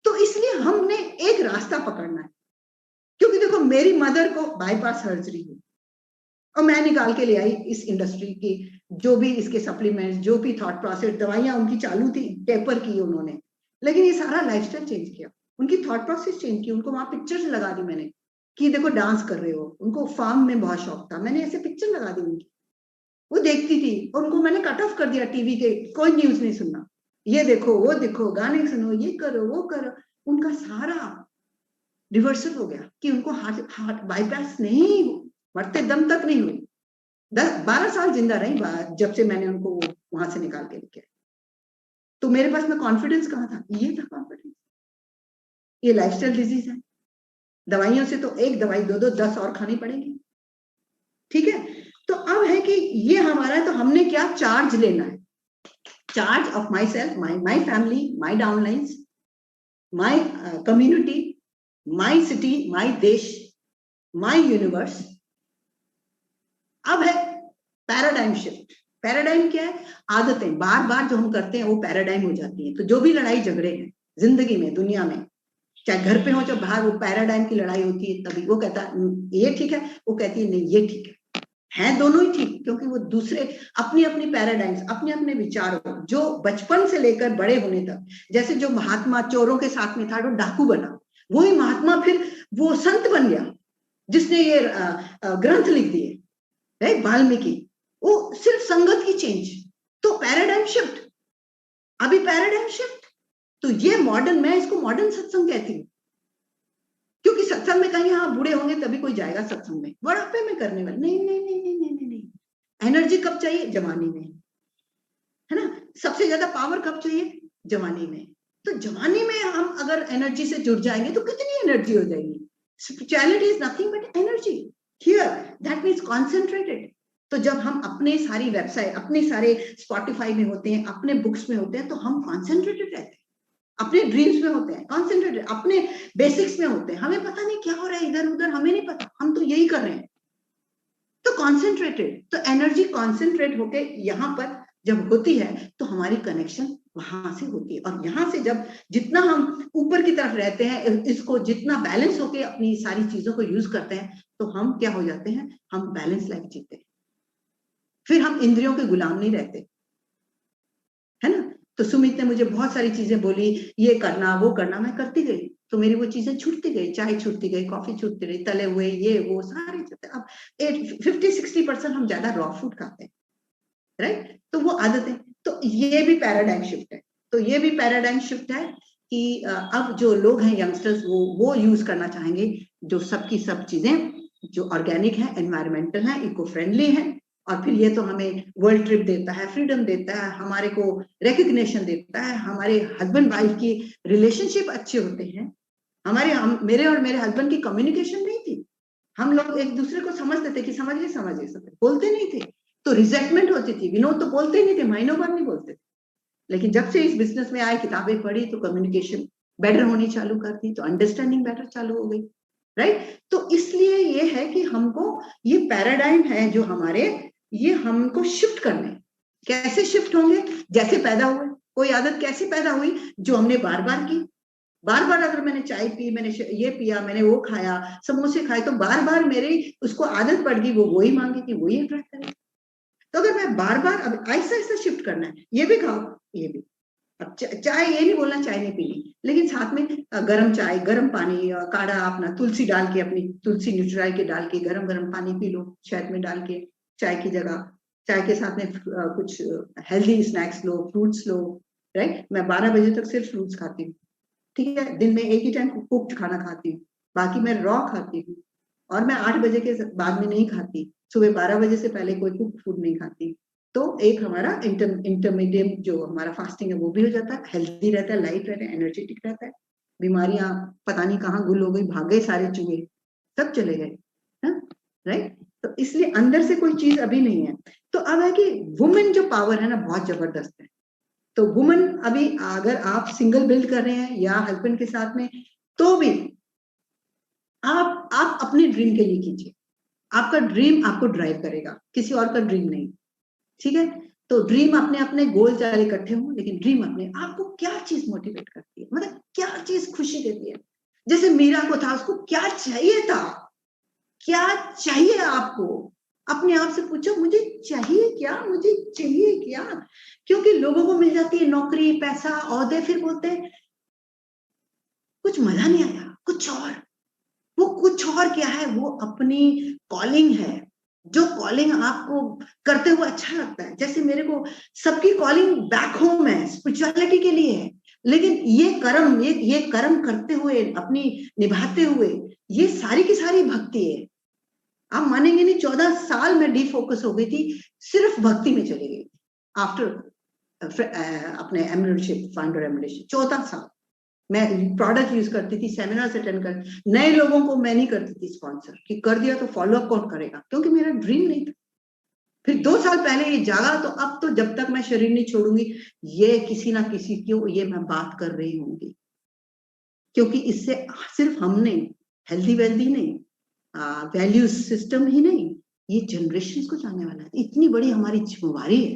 Speaker 3: तो इसलिए हमने एक रास्ता पकड़ना है, क्योंकि देखो मेरी मदर को बाईपास सर्जरी हुई और मैं निकाल के ले आई इस इंडस्ट्री की, जो भी इसके सप्लीमेंट्स, जो भी थॉट प्रोसेस, दवाइयां उनकी चालू थी, टेपर की उन्होंने, लेकिन ये सारा लाइफस्टाइल चेंज किया, उनकी थॉट प्रोसेस चेंज की। उनको वहां पिक्चर्स लगा दी मैंने कि देखो डांस कर रहे हो, उनको फार्म में बहुत शौक था, मैंने ऐसे पिक्चर लगा दी उनकी, वो देखती थी, और उनको मैंने कट ऑफ कर दिया टीवी के, कोई न्यूज नहीं सुनना, ये देखो वो देखो, गाने सुनो, ये करो वो करो। उनका सारा रिवर्सल हो गया कि उनको हार्ट बाईपास नहीं, मरते दम तक नहीं हुई, 10-12 साल जिंदा रही जब से मैंने उनको वहां से निकाल के लेके। तो मेरे पास में कॉन्फिडेंस कहाँ था? ये था कॉन्फिडेंस। ये लाइफस्टाइल डिजीज है, दवाइयों से तो एक दवाई 2-10 और खानी पड़ेगी, ठीक है? तो अब है कि ये हमारा है, तो हमने क्या चार्ज लेना है, charge of my self, my family, my downlines, my community, my city, my देश, माई यूनिवर्स। अब है पैराडाइम शिफ्ट। पैराडाइम क्या है? आदतें, बार बार जो हम करते हैं वो पैराडाइम हो जाती है। तो जो भी लड़ाई झगड़े हैं जिंदगी में, दुनिया में, चाहे घर पे हो चाहे बाहर, वो पैराडाइम की लड़ाई होती है। तभी वो कहता है ये ठीक है, वो कहती है नहीं ये ठीक है दोनों ही ठीक, क्योंकि वो दूसरे अपनी अपनी पैराडाइम्स, अपने अपने विचारों, जो बचपन से लेकर बड़े होने तक, जैसे जो महात्मा चोरों के साथ में था, वो डाकू बना, वही महात्मा फिर वो संत बन गया जिसने ये ग्रंथ लिख दिए, राइट? वाल्मीकि, वो सिर्फ संगत की चेंज। तो पैराडाइम शिफ्ट, अभी पैराडाइम शिफ्ट, तो ये मॉडर्न, मैं इसको मॉडर्न सत्संग कहती हूँ, क्योंकि सत्संग में कहीं हाँ बूढ़े होंगे तभी कोई जाएगा सत्संग में, बुढ़ापे में करने वाले नहीं नहीं नहीं नहीं नहीं नहीं, नहीं। एनर्जी कब चाहिए? जवानी में, है ना। सबसे ज्यादा पावर कब चाहिए? जवानी में। तो जवानी में हम अगर एनर्जी से जुड़ जाएंगे तो कितनी एनर्जी हो जाएगी। Spirituality is nothing but energy here, that means concentrated. तो जब हम अपने सारी वेबसाइट, अपने सारे स्पॉटिफाई में होते हैं, अपने बुक्स में होते हैं, तो हम कॉन्सेंट्रेटेड रहते हैं, अपने ड्रीम्स में होते हैं कॉन्सेंट्रेटेड, अपने बेसिक्स में होते हैं, हमें पता नहीं क्या हो रहा है इधर उधर, हमें नहीं पता, हम तो यही कर रहे हैं। तो कॉन्सेंट्रेटेड, तो एनर्जी कॉन्सेंट्रेट होके यहाँ पर जब होती है तो हमारी कनेक्शन वहां से होती है। और यहाँ से जब जितना हम ऊपर की तरफ रहते हैं, इसको जितना बैलेंस होके अपनी सारी चीजों को यूज करते हैं, तो हम क्या हो जाते हैं, हम बैलेंस लाइफ जीते हैं। फिर हम इंद्रियों के गुलाम नहीं रहते, है ना। तो सुमित ने मुझे बहुत सारी चीजें बोली, ये करना वो करना, मैं करती गई, तो मेरी वो चीजें छूटती गई, चाय छूटती गई, कॉफी छूटती गई, तले हुए ये वो सारे छूटते। अब 50-60% हम ज्यादा रॉ फूड खाते हैं, राइट। तो वो आदतें, तो ये भी पैराडाइम शिफ्ट है। तो ये भी पैराडाइम शिफ्ट है कि अब जो लोग हैं यंगस्टर्स, वो यूज करना चाहेंगे जो सबकी सब चीजें जो ऑर्गेनिक है, एनवायरमेंटल है, इको फ्रेंडली है। और फिर ये तो हमें वर्ल्ड ट्रिप देता है, फ्रीडम देता है, हमारे को रिकग्निशन देता है, हमारे हस्बैंड वाइफ की रिलेशनशिप अच्छे होते हैं। मेरे और मेरे हस्बैंड की कम्युनिकेशन नहीं थी, हम लोग एक दूसरे को समझते थे कि समझिए बोलते नहीं थे, तो रिजेक्टमेंट होती थी। विनोद तो बोलते नहीं थे, महीनों भर नहीं बोलते थे। लेकिन जब से इस बिजनेस में आए, किताबें पढ़ी, तो कम्युनिकेशन बेटर होनी चालू कर दी, तो अंडरस्टैंडिंग बेटर चालू हो गई, राइट। तो इसलिए ये है कि हमको ये पैराडाइम है जो हमारे, ये हमको शिफ्ट करने। कैसे शिफ्ट होंगे? जैसे पैदा हुए, कोई आदत कैसे पैदा हुई? जो हमने बार बार की। बार बार अगर मैंने चाय पी, मैंने ये पिया, मैंने वो खाया, समोसे खाए, तो बार बार मेरी उसको आदत पड़ गई, वो वही मांगेगी, वही अट्रैक्ट करेगी। तो अगर मैं बार बार, अब ऐसा ऐसा शिफ्ट करना है, ये भी खाओ, ये भी। अब चाय ये नहीं बोलना चाय नहीं पीनी, लेकिन साथ में गर्म चाय, गर्म पानी, काढ़ा अपना तुलसी डाल के, अपनी तुलसी न्यूट्राल के डाल के गरम गरम पानी पी लो, शहद में डाल के, चाय की जगह। चाय के साथ में कुछ हेल्दी स्नैक्स लो, फ्रूट्स लो, राइट। मैं 12 बजे तक सिर्फ फ्रूट्स खाती हूँ, ठीक है। दिन में एक ही टाइम कुक्ड खाना खाती हूँ, बाकी मैं रॉ खाती हूँ। और मैं 8 बजे के बाद में नहीं खाती, सुबह 12 बजे से पहले कोई कुक फूड नहीं खाती। तो एक हमारा इंटरमीडिएट जो हमारा फास्टिंग है वो भी हो जाता है, हेल्दी रहता है, लाइट रहता है, एनर्जेटिक रहता है। बीमारियां पता नहीं कहाँ गुल हो गई, भाग गए सारे चूहे, सब चले गए, राइट। तो इसलिए अंदर से कोई चीज अभी नहीं है। तो अब है कि वुमेन जो पावर है ना, बहुत जबरदस्त है। तो वुमेन अभी अगर आप सिंगल बिल्ड कर रहे हैं या हस्बैंड के साथ में, तो भी आप अपने ड्रीम के लिए कीजिए। आपका ड्रीम आपको ड्राइव करेगा, किसी और का ड्रीम नहीं, ठीक है। तो ड्रीम अपने अपने गोल चाहे इकट्ठे हों, लेकिन ड्रीम अपने, आपको क्या चीज मोटिवेट करती है, मतलब क्या चीज खुशी देती है। जैसे मीरा को था, उसको क्या चाहिए था, क्या चाहिए आपको, अपने आप से पूछो, मुझे चाहिए क्या, मुझे चाहिए क्या। क्योंकि लोगों को मिल जाती है नौकरी, पैसा, ओहदे, फिर बोलते हैं कुछ मजा नहीं आया, कुछ और। वो कुछ और क्या है? वो अपनी कॉलिंग है, जो कॉलिंग आपको करते हुए अच्छा लगता है। जैसे मेरे को सबकी कॉलिंग बैक होम है, स्पिरिचुअलिटी के लिए है, लेकिन ये कर्म करते हुए, अपनी निभाते हुए, ये सारी की सारी भक्ति है। आप मानेंगे नहीं, 14 साल में डिफोकस हो गई थी, सिर्फ भक्ति में चली गई आफ्टर अपने एमरल्डशिप, फाउंडर एमरल्डशिप। 14 साल मैं प्रोडक्ट यूज करती थी, सेमिनार्स अटेंड कर, नए लोगों को मैं नहीं करती थी स्पॉन्सर, कि कर दिया तो फॉलो अप कौन करेगा, क्योंकि मेरा ड्रीम नहीं था। फिर 2 साल पहले ये जागा, तो अब तो जब तक मैं शरीर नहीं छोड़ूंगी, ये किसी ना किसी की ये मैं बात कर रही होंगी, क्योंकि इससे सिर्फ हम नहीं, हेल्दी वेल्दी नहीं, वैल्यूज सिस्टम ही नहीं, ये जनरेशन को जाने वाला है। इतनी बड़ी हमारी जिम्मेवारी है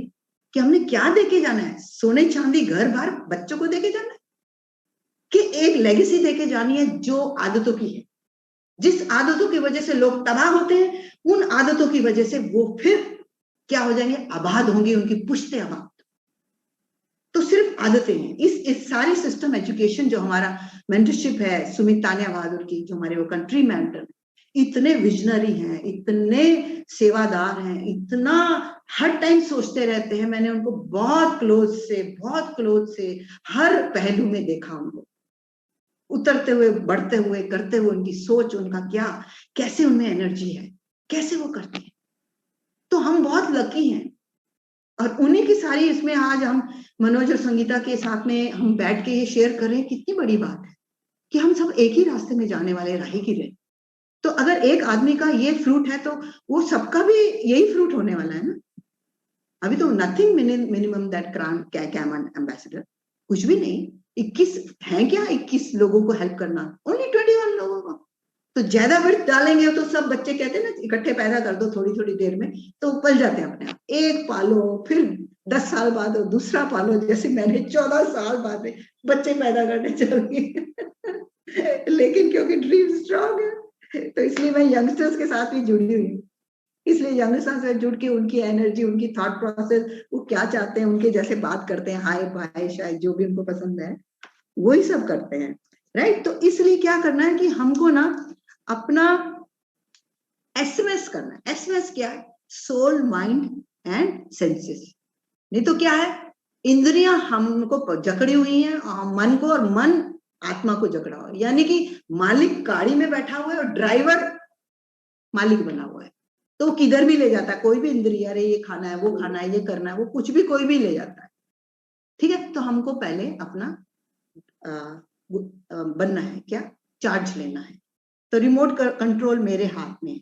Speaker 3: कि हमने क्या देके जाना है, सोने चांदी घर बार बच्चों को देके जाना है, कि एक लेगेसी देके जानी है जो आदतों की है। जिस आदतों की वजह से लोग तबाह होते हैं, उन आदतों की वजह से वो फिर क्या हो जाएंगे, आबाद होंगे, उनकी पुश्ते आबाद। तो सिर्फ आदतें हैं। इस सारी सिस्टम एजुकेशन जो हमारा मेंटरशिप है, सुमित तानिया बहादुर की, जो हमारे वो कंट्री मेंटर, इतने विजनरी हैं, इतने सेवादार हैं, इतना हर टाइम सोचते रहते हैं। मैंने उनको बहुत क्लोज से हर पहलू में देखा, उनको उतरते हुए, बढ़ते हुए, करते हुए, उनकी सोच, उनका क्या, कैसे उनमें एनर्जी है, कैसे वो करते हैं। तो हम बहुत लकी हैं और उन्हीं की सारी इसमें आज हम मनोज और संगीता के साथ में हम बैठ के ये शेयर कर रहे हैं। कितनी बड़ी बात है कि हम सब एक ही रास्ते में जाने वाले राही की रहे। तो अगर एक आदमी का ये फ्रूट है तो वो सबका भी यही फ्रूट होने वाला है ना। अभी तो nothing minimum that came ambassador, कुछ भी नहीं। 21 है क्या, 21 लोगों को हेल्प करना, ओनली 21 लोगों को। तो ज्यादा वर्थ डालेंगे तो सब बच्चे कहते हैं ना, इकट्ठे पैदा कर दो थोड़ी थोड़ी देर में तो पल जाते हैं अपने आप। एक पालो, फिर 10 साल बाद दूसरा पालो, जैसे मैंने 14 साल बाद में बच्चे पैदा करने चल गए लेकिन क्योंकि ड्रीम स्ट्रांग है तो इसलिए मैं यंगस्टर्स के साथ भी जुड़ी हुई हूँ। इसलिए यंगस्टर्स से जुड़ के उनकी एनर्जी, उनकी थॉट प्रोसेस, वो क्या चाहते हैं, उनके जैसे बात करते हैं, हाय बाय शायद जो भी उनको पसंद है वही सब करते हैं, राइट। तो इसलिए क्या करना है कि हमको ना अपना एसएमएस करना है। एसएमएस क्या है? Soul, mind and senses. नहीं तो क्या है, इंद्रियां हमको जकड़ी हुई हैं, मन को, और मन आत्मा को जकड़ा हुआ है। यानी कि मालिक गाड़ी में बैठा हुआ है और ड्राइवर मालिक बना हुआ है। तो किधर भी ले जाता है, कोई भी इंद्रिय, अरे ये खाना है, वो खाना है, ये करना है, वो कुछ भी कोई भी ले जाता है। ठीक है, तो हमको पहले अपना बनना है, क्या, चार्ज लेना है। तो रिमोट कंट्रोल मेरे हाथ में,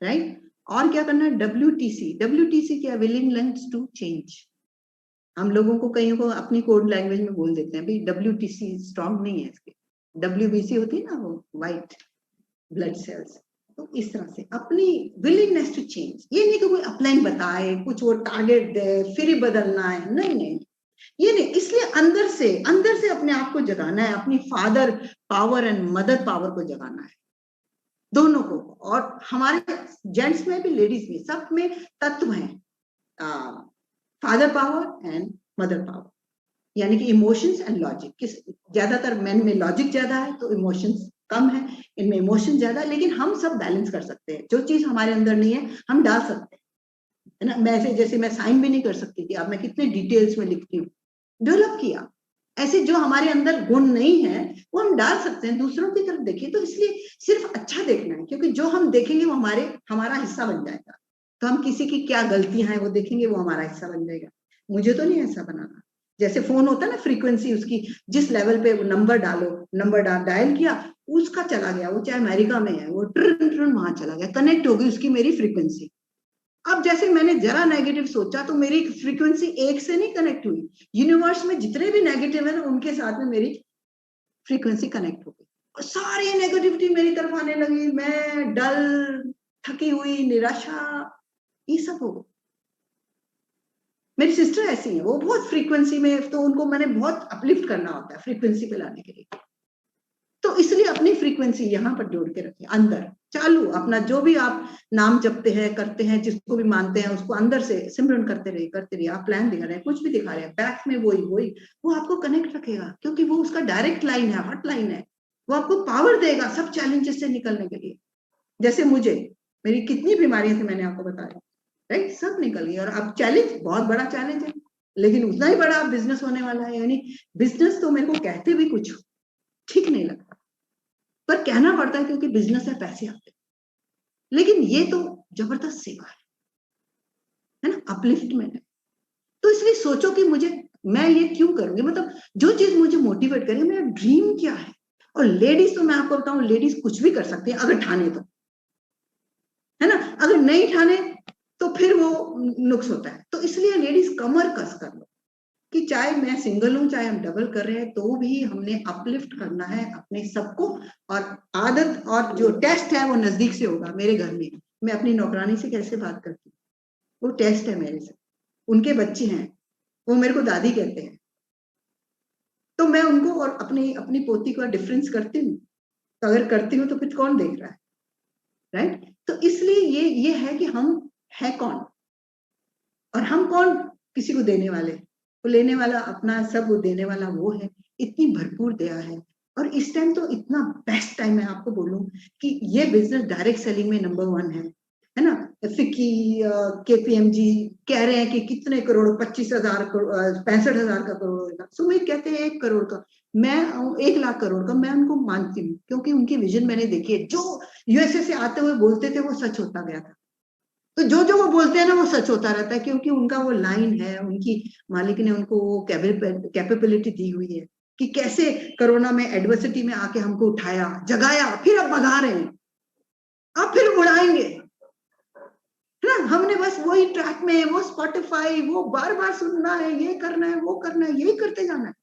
Speaker 3: राइट। और क्या करना है, WTC क्या, विलिंगनेस टू चेंज। हम लोगों को कहीं को अपनी कोड लैंग्वेज में बोल देते हैं भाई WTC स्ट्रॉन्ग नहीं है, इसके WBC होती है ना, वो व्हाइट ब्लड सेल्स। तो इस तरह से अपनी विलिंगनेस टू चेंज, ये नहीं कि कोई अपलाइन बताए, कुछ वो टारगेट दे फिर ही बदलना है, नहीं नहीं, ये नहीं। इसलिए अंदर से अपने आप को जगाना है, अपनी father power and mother power को जगाना है, दोनों को। और हमारे जेंट्स में भी, लेडीज में, सब में तत्व हैं, father power and mother power. यानी कि इमोशंस एंड लॉजिक। किस, ज्यादातर मैन में लॉजिक ज्यादा है तो इमोशंस कम है, इनमें इमोशन ज्यादा है। लेकिन हम सब बैलेंस कर सकते हैं, जो चीज हमारे अंदर नहीं है हम डाल सकते हैं, है ना। मैं जैसे मैं साइन भी नहीं कर सकती थी, अब मैं कितने डिटेल्स में लिखती हूँ, डेवलप किया। ऐसे जो हमारे अंदर गुण नहीं है वो हम डाल सकते हैं, दूसरों की तरफ देखिए। तो इसलिए सिर्फ अच्छा देखना है, क्योंकि जो हम देखेंगे वो हमारा हिस्सा बन जाएगा। तो हम किसी की क्या गलतियां हैं वो देखेंगे, वो हमारा हिस्सा बन जाएगा। मुझे तो नहीं ऐसा बनाना। जैसे फोन होता है ना, फ्रीक्वेंसी उसकी जिस लेवल पे नंबर डालो, नंबर डायल किया, उसका चला गया, वो चाहे अमेरिका में है, वो ट्रन वहां चला गया, कनेक्ट हो गई उसकी मेरी फ्रीक्वेंसी। अब जैसे मैंने जरा नेगेटिव सोचा तो मेरी फ्रीक्वेंसी एक से नहीं कनेक्ट हुई, यूनिवर्स में जितने भी नेगेटिव है ना उनके साथ में मेरी फ्रीक्वेंसी कनेक्ट हो गई और सारी नेगेटिविटी मेरी तरफ आने लगी। मैं डल, थकी हुई, निराशा, ये सब हो गई। मेरी सिस्टर ऐसी है, वो बहुत फ्रीक्वेंसी में, तो उनको मैंने बहुत अपलिफ्ट करना होता है फ्रीक्वेंसी पे लाने के लिए। तो इसलिए अपनी फ्रीक्वेंसी यहाँ पर जोड़ के रखिए, अंदर चालू अपना जो भी आप नाम जपते हैं, करते हैं, जिसको भी मानते हैं उसको अंदर से सिमरन करते रहिए। आप प्लान दिखा रहे हैं, कुछ भी दिखा रहे हैं, बैक में वही वो आपको कनेक्ट रखेगा, क्योंकि वो उसका डायरेक्ट लाइन है, हॉट लाइन है। वो आपको पावर देगा सब चैलेंजेस से निकलने के लिए। जैसे मेरी कितनी बीमारियां थी, मैंने आपको बताया, राइट, सब निकल गई। और अब चैलेंज बहुत बड़ा चैलेंज है, लेकिन उतना ही बड़ा बिजनेस होने वाला है। यानी बिजनेस तो मेरे को कहते भी कुछ ठीक नहीं लगता, पर कहना पड़ता है क्योंकि बिजनेस है, पैसे आते हैं। लेकिन ये तो जबरदस्त सेवा है ना, अपलिफ्टमेंट है। तो इसलिए सोचो कि मैं ये क्यों करूंगी, मतलब जो चीज मुझे मोटिवेट करे, मेरा ड्रीम क्या है। और लेडीज तो मैं आपको बताऊं, लेडीज कुछ भी कर सकती है अगर ठाने तो, है ना। अगर नहीं ठाने तो फिर वो नुक्स होता है। तो इसलिए लेडीज कमर कस कर लो कि चाहे मैं सिंगल हूं, चाहे हम डबल कर रहे हैं, तो भी हमने अपलिफ्ट करना है अपने सबको। और आदत और जो टेस्ट है वो नजदीक से होगा। मेरे घर में मैं अपनी नौकरानी से कैसे बात करती हूँ, वो टेस्ट है मेरे से। उनके बच्चे हैं, वो मेरे को दादी कहते हैं, तो मैं उनको और अपनी अपनी पोती का डिफरेंस करती हूँ। तो अगर करती हूँ तो फिर कौन देख रहा है, राइट। तो इसलिए ये है कि हम है कौन और हम कौन किसी को देने वाले। वो लेने वाला अपना सब, वो देने वाला वो है। इतनी भरपूर दया है, और इस टाइम तो इतना बेस्ट टाइम है, आपको बोलूं कि ये बिजनेस डायरेक्ट सेलिंग में नंबर 1 है ना। फिक्की केपीएमजी कह रहे हैं कि कितने करोड़, 25,000 65,000 का करोड़ होगा। सुमित कहते हैं 1 करोड़ का, मैं 1 लाख करोड़ का। मैं उनको मानती हूँ क्योंकि उनकी विजन मैंने देखी है। जो यूएसए से आते हुए बोलते थे वो सच होता गया था। तो जो जो वो बोलते हैं ना वो सच होता रहता है, क्योंकि उनका वो लाइन है, उनकी मालिक ने उनको वो कैपेबिलिटी दी हुई है कि कैसे कोरोना में एडवर्सिटी में आके हमको उठाया, जगाया, फिर अब भगा रहे हैं, अब फिर उड़ाएंगे, है ना। हमने बस वही ट्रैक में, वो स्पॉटिफाई, वो बार बार सुनना है, ये करना है, वो करना है, यही करते जाना है।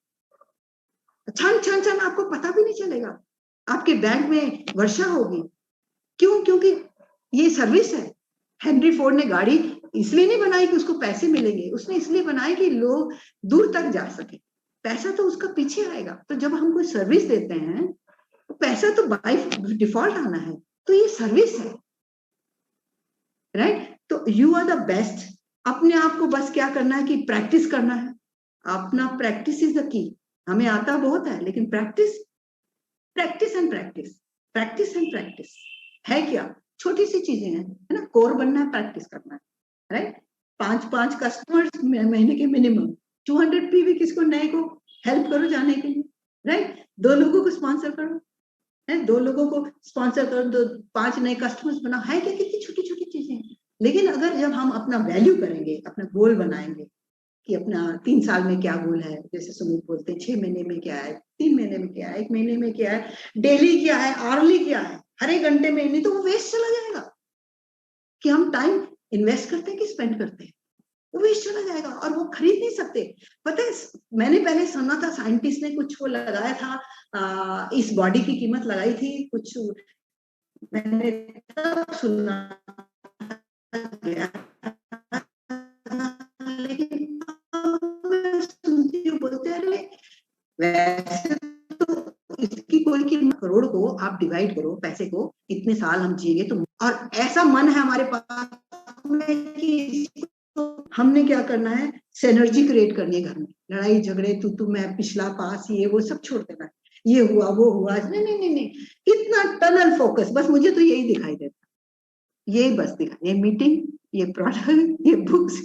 Speaker 3: छन छन छन आपको पता भी नहीं चलेगा, आपके बैंक में वर्षा होगी। क्यों? क्योंकि ये सर्विस है। हेनरी फोर्ड ने गाड़ी इसलिए नहीं बनाई कि उसको पैसे मिलेंगे, उसने इसलिए बनाई कि लोग दूर तक जा सके। पैसा तो उसका पीछे आएगा। तो जब हम कोई सर्विस देते हैं तो पैसा तो बाय डिफॉल्ट आना है। तो ये सर्विस है, राइट। तो यू आर द बेस्ट। अपने आप को बस क्या करना है कि प्रैक्टिस करना है अपना। Practice is the key. हमें आता बहुत है, लेकिन practice, practice and practice, practice and practice है क्या? छोटी सी चीजें हैं, है ना। कोर बनना है, प्रैक्टिस करना है, राइट। 5 कस्टमर्स महीने के मिनिमम, 200 पीवी किसको नए को हेल्प करो जाने के लिए, राइट। 2 लोगों को स्पॉन्सर करो, है 2 लोगों को स्पॉन्सर करो, 5 नए कस्टमर्स बनाओ। है क्या? कितनी छोटी छोटी चीजें हैं। लेकिन अगर जब हम अपना वैल्यू करेंगे, अपना गोल बनाएंगे कि अपना 3 साल में क्या गोल है, जैसे सुमित बोलते हैं 6 महीने में क्या है, 3 महीने में क्या है, 1 महीने में क्या है, डेली क्या है, आवर्ली क्या है, हर एक घंटे में, नहीं तो वो वेस्ट चला जाएगा। कि हम टाइम इन्वेस्ट करते हैं कि स्पेंड करते हैं, वो वेस्ट चला जाएगा और वो खरीद नहीं सकते। पता है, मैंने पहले सुना था साइंटिस्ट ने कुछ वो लगाया था, इस बॉडी की कीमत लगाई थी कुछ, मैंने तब सुना गया, लेकिन सुनती हूँ बोलते हैं वैसे तो इसकी कोई कीमत, करोड़ को आप डिवाइड करो पैसे को, इतने साल हम जिएंगे तो। और ऐसा मन है हमारे पास में कि हमने क्या करना है, सिनर्जी क्रिएट करनी है घर में। लड़ाई झगड़े, तू मैं, पिछला पास, ये वो सब छोड़ देना है। ये हुआ वो हुआ, नहीं नहीं नहीं नहीं, इतना टनल फोकस, बस मुझे तो यही दिखाई देता, यही बस दिखा, ये मीटिंग, ये प्रोडक्ट, ये बुक्स,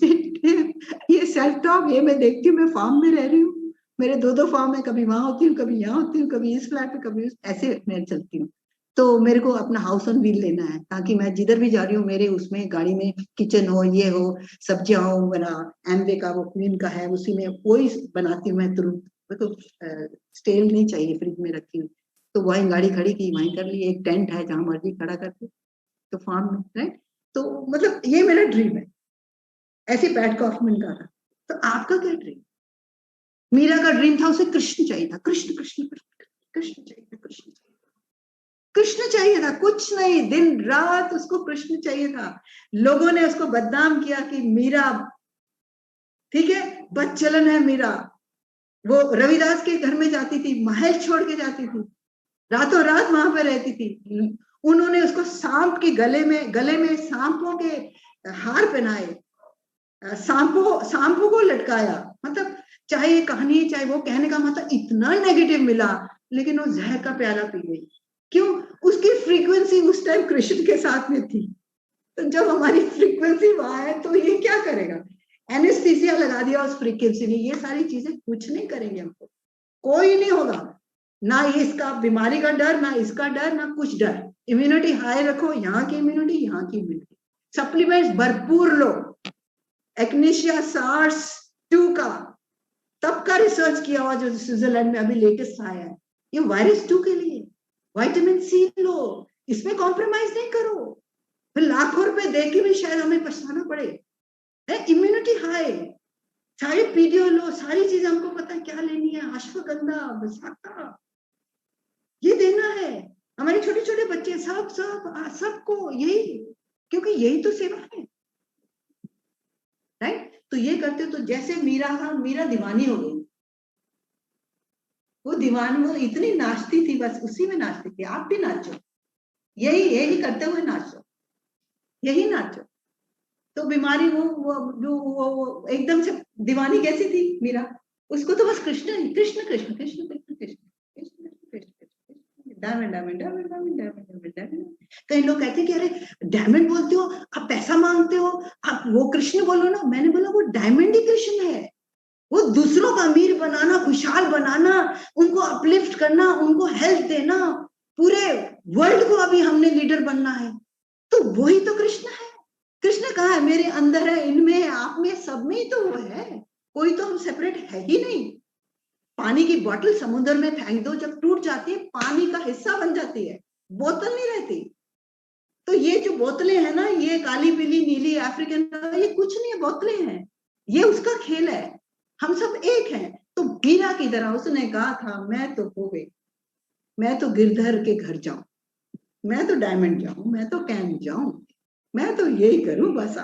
Speaker 3: ये सेल्फ टॉक, ये मैं देखती हूँ। मैं फार्म में रह रही हूँ, मेरे 2 फार्म है, कभी वहां होती हूँ, कभी यहाँ होती हूँ, कभी इस फ्लैट में, कभी ऐसे मैं चलती हूँ। तो मेरे को अपना हाउस ऑन व्हील लेना है, ताकि मैं जिधर भी जा रही हूँ मेरे उसमें गाड़ी में किचन हो, ये हो, सब्जियां हो, मेरा एमवे का वो क्वीन का है, उसी में वही बनाती हूँ मैं तुरंत। मेरे को स्टेल नहीं चाहिए फ्रिज में रखी हुई। तो वहीं गाड़ी खड़ी की, वहीं कर ली, एक टेंट है जहां मर्जी खड़ा करके, तो फार्म में, राइट। तो मतलब ये मेरा ड्रीम है। ऐसे पैट कॉफमैन का था। तो आपका क्या ड्रीम? मीरा का ड्रीम था, उसे कृष्ण चाहिए था, कृष्ण कृष्ण कृष्ण, कृष्ण चाहिए था, कृष्ण चाहिए, कृष्ण चाहिए था, कुछ नहीं, दिन रात उसको कृष्ण चाहिए था। लोगों ने उसको बदनाम किया कि मीरा, ठीक है, बदचलन है मीरा। वो रविदास के घर में जाती थी, महल छोड़ के जाती थी, रातों रात वहां पर रहती थी। उन्होंने उसको सांप के गले में सांपों के हार पहनाए, सांपों को लटकाया। मतलब चाहे ये कहानी, चाहे वो, कहने का मतलब इतना नेगेटिव मिला, लेकिन वो जहर का प्याला पी गई। क्यों? उसकी फ्रीक्वेंसी उस टाइम कृष्ण के साथ में थी। तो जब हमारी फ्रीक्वेंसी वहां है तो ये क्या करेगा? एनेस्थीसिया लगा दिया उस फ्रीक्वेंसी ने। ये सारी चीजें कुछ नहीं करेंगे हमको, कोई नहीं होगा। ना इसका बीमारी का डर, ना इसका डर, ना कुछ डर। इम्यूनिटी हाई रखो, यहाँ की इम्यूनिटी, यहाँ की इम्यूनिटी, सप्लीमेंट्स भरपूर लो। एक्नेशिया सार्स 2 का तब का रिसर्च किया हुआ जो स्विट्जरलैंड में अभी लेटेस्ट आया है, ये वायरस 2 के लिए। विटामिन सी लो, इसमें कॉम्प्रोमाइज नहीं करो। फिर लाखों रुपए दे के भी शायद हमें पछताना पड़े। इम्यूनिटी हाई, सारे पीडीओ लो, सारी चीजें हमको पता है क्या लेनी है, अश्वगंधा, विशाखा, ये देना है। हमारे छोटे छोटे बच्चे सबको यही, क्योंकि यही तो सेवा है, राइट। तो ये करते हो। तो जैसे मीरा था, मीरा दीवानी हो गई। वो दीवानी, वो इतनी नाचती थी, बस उसी में नाचती थी। आप भी नाचो, यही यही करते हुए नाचो, यही नाचो। तो बीमारी वो एकदम से दीवानी कैसी थी मीरा? उसको तो बस Krishna Krishna Krishna Krishna Krishna Krishna Krishna Krishna Krishna, diamond diamond diamond diamond diamond diamond. कई लोग कहते हैं कि अरे डायमंड बोलते हो, आप पैसा मांगते हो, आप वो कृष्ण बोलो ना। मैंने बोला वो डायमंड ही कृष्ण है। वो दूसरों को अमीर बनाना, खुशहाल बनाना, उनको अपलिफ्ट करना, उनको हेल्थ देना, पूरे वर्ल्ड को अभी हमने लीडर बनना है, तो वही तो कृष्ण है। कृष्ण कहाँ है? मेरे अंदर है, इनमें है, आप में, सब में ही तो वो है। कोई तो हम सेपरेट है ही नहीं। पानी की बोतल समुद्र में फेंक दो, जब टूट जाती है पानी का हिस्सा बन जाती है, बोतल नहीं रहती। तो ये जो बोतलें हैं ना, ये काली पीली नीली अफ्रीकन, ये कुछ नहीं है, बोतलें हैं। ये उसका खेल है, हम सब एक हैं। तो मीरा की तरह उसने कहा था, मैं तो हो गई, मैं तो गिरधर के घर जाऊं, मैं तो डायमंड जाऊं, मैं तो कैंप जाऊं, मैं तो यही करूं बस,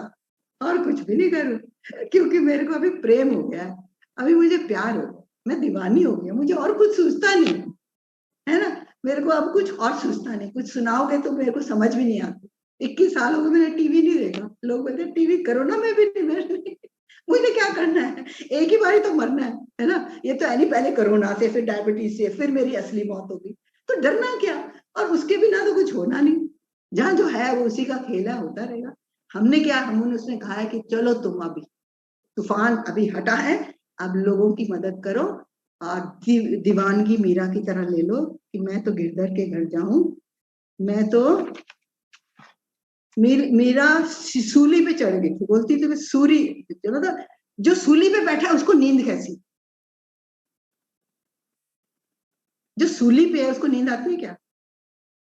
Speaker 3: और कुछ भी नहीं करूं, क्योंकि मेरे को अभी प्रेम हो गया, अभी मुझे प्यार हो गया, मैं दीवानी हो गया, मुझे और कुछ सोचता नहीं है ना। मेरे को अब कुछ और सोचता नहीं। कुछ सुनाओगे तो मेरे को समझ भी नहीं आती। 21 साल हो गए मैंने टीवी नहीं देखा। लोग बोलते टीवी करो ना, मैं भी नहीं, मुझे क्या करना है, एक ही बारी तो मरना है ना। ये तो नहीं, पहले कोरोना से, फिर डायबिटीज से, फिर मेरी असली मौत होगी, तो डरना क्या। और उसके बिना तो कुछ होना नहीं। जहाँ जो है वो उसी का खेल है, होता रहेगा। हमने क्या, हमने उसने कहा है कि चलो तुम अभी, तूफान अभी हटा है, अब लोगों की मदद करो, और दीवानगी मीरा की तरह ले लो कि मैं तो गिरधर के घर जाऊं, मैं तो मीरा सूली पे चढ़ गई थी, बोलती थी सूरी, चलो तो जो सूली पे बैठा है उसको नींद कैसी, जो सूली पे है उसको नींद आती है क्या?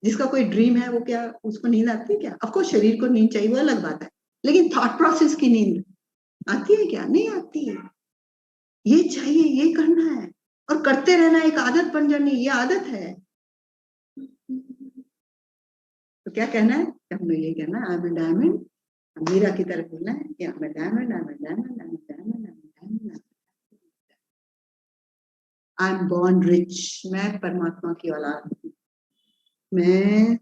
Speaker 3: जिसका कोई ड्रीम है वो क्या, उसको नींद आती है क्या? ऑफकोर्स शरीर को नींद चाहिए, वो अलग बात है, लेकिन थॉट प्रोसेस की नींद आती है क्या? नहीं आती है। ये चाहिए, ये करना है, और करते रहना, एक आदत बन जानी, ये आदत है। तो क्या कहना है? हमें ये कहना है, I am a diamond. Meera की तरफ बोलना है कि I am a diamond, I am a diamond, I am a diamond, I am a diamond, I am born rich. मैं परमात्मा की औलाद हूँ, मैं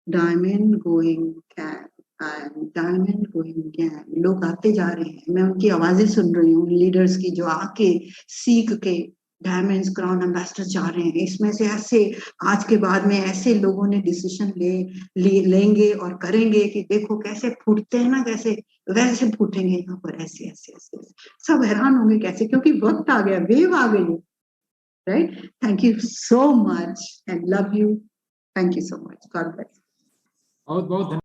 Speaker 3: diamond going can, I am diamond going can. लोग आते जा रहे हैं, मैं उनकी आवाजें सुन रही हूँ, लीडर्स की, जो आके सीख के डायमंड्स क्राउन एम्बेसडर जा रहे हैं। इसमें से ऐसे आज के बाद में ऐसे लोगों ने डिसीजन लेंगे और करेंगे कि देखो कैसे फूटते हैं ना, कैसे वैसे फूटेंगे यहाँ पर, ऐसे ऐसे ऐसे, सब हैरान होंगे कैसे, क्योंकि वक्त आ गया, वेव आ गई है। Right? Thank you so much and love you. Thank you so much, God bless.
Speaker 2: बहुत बहुत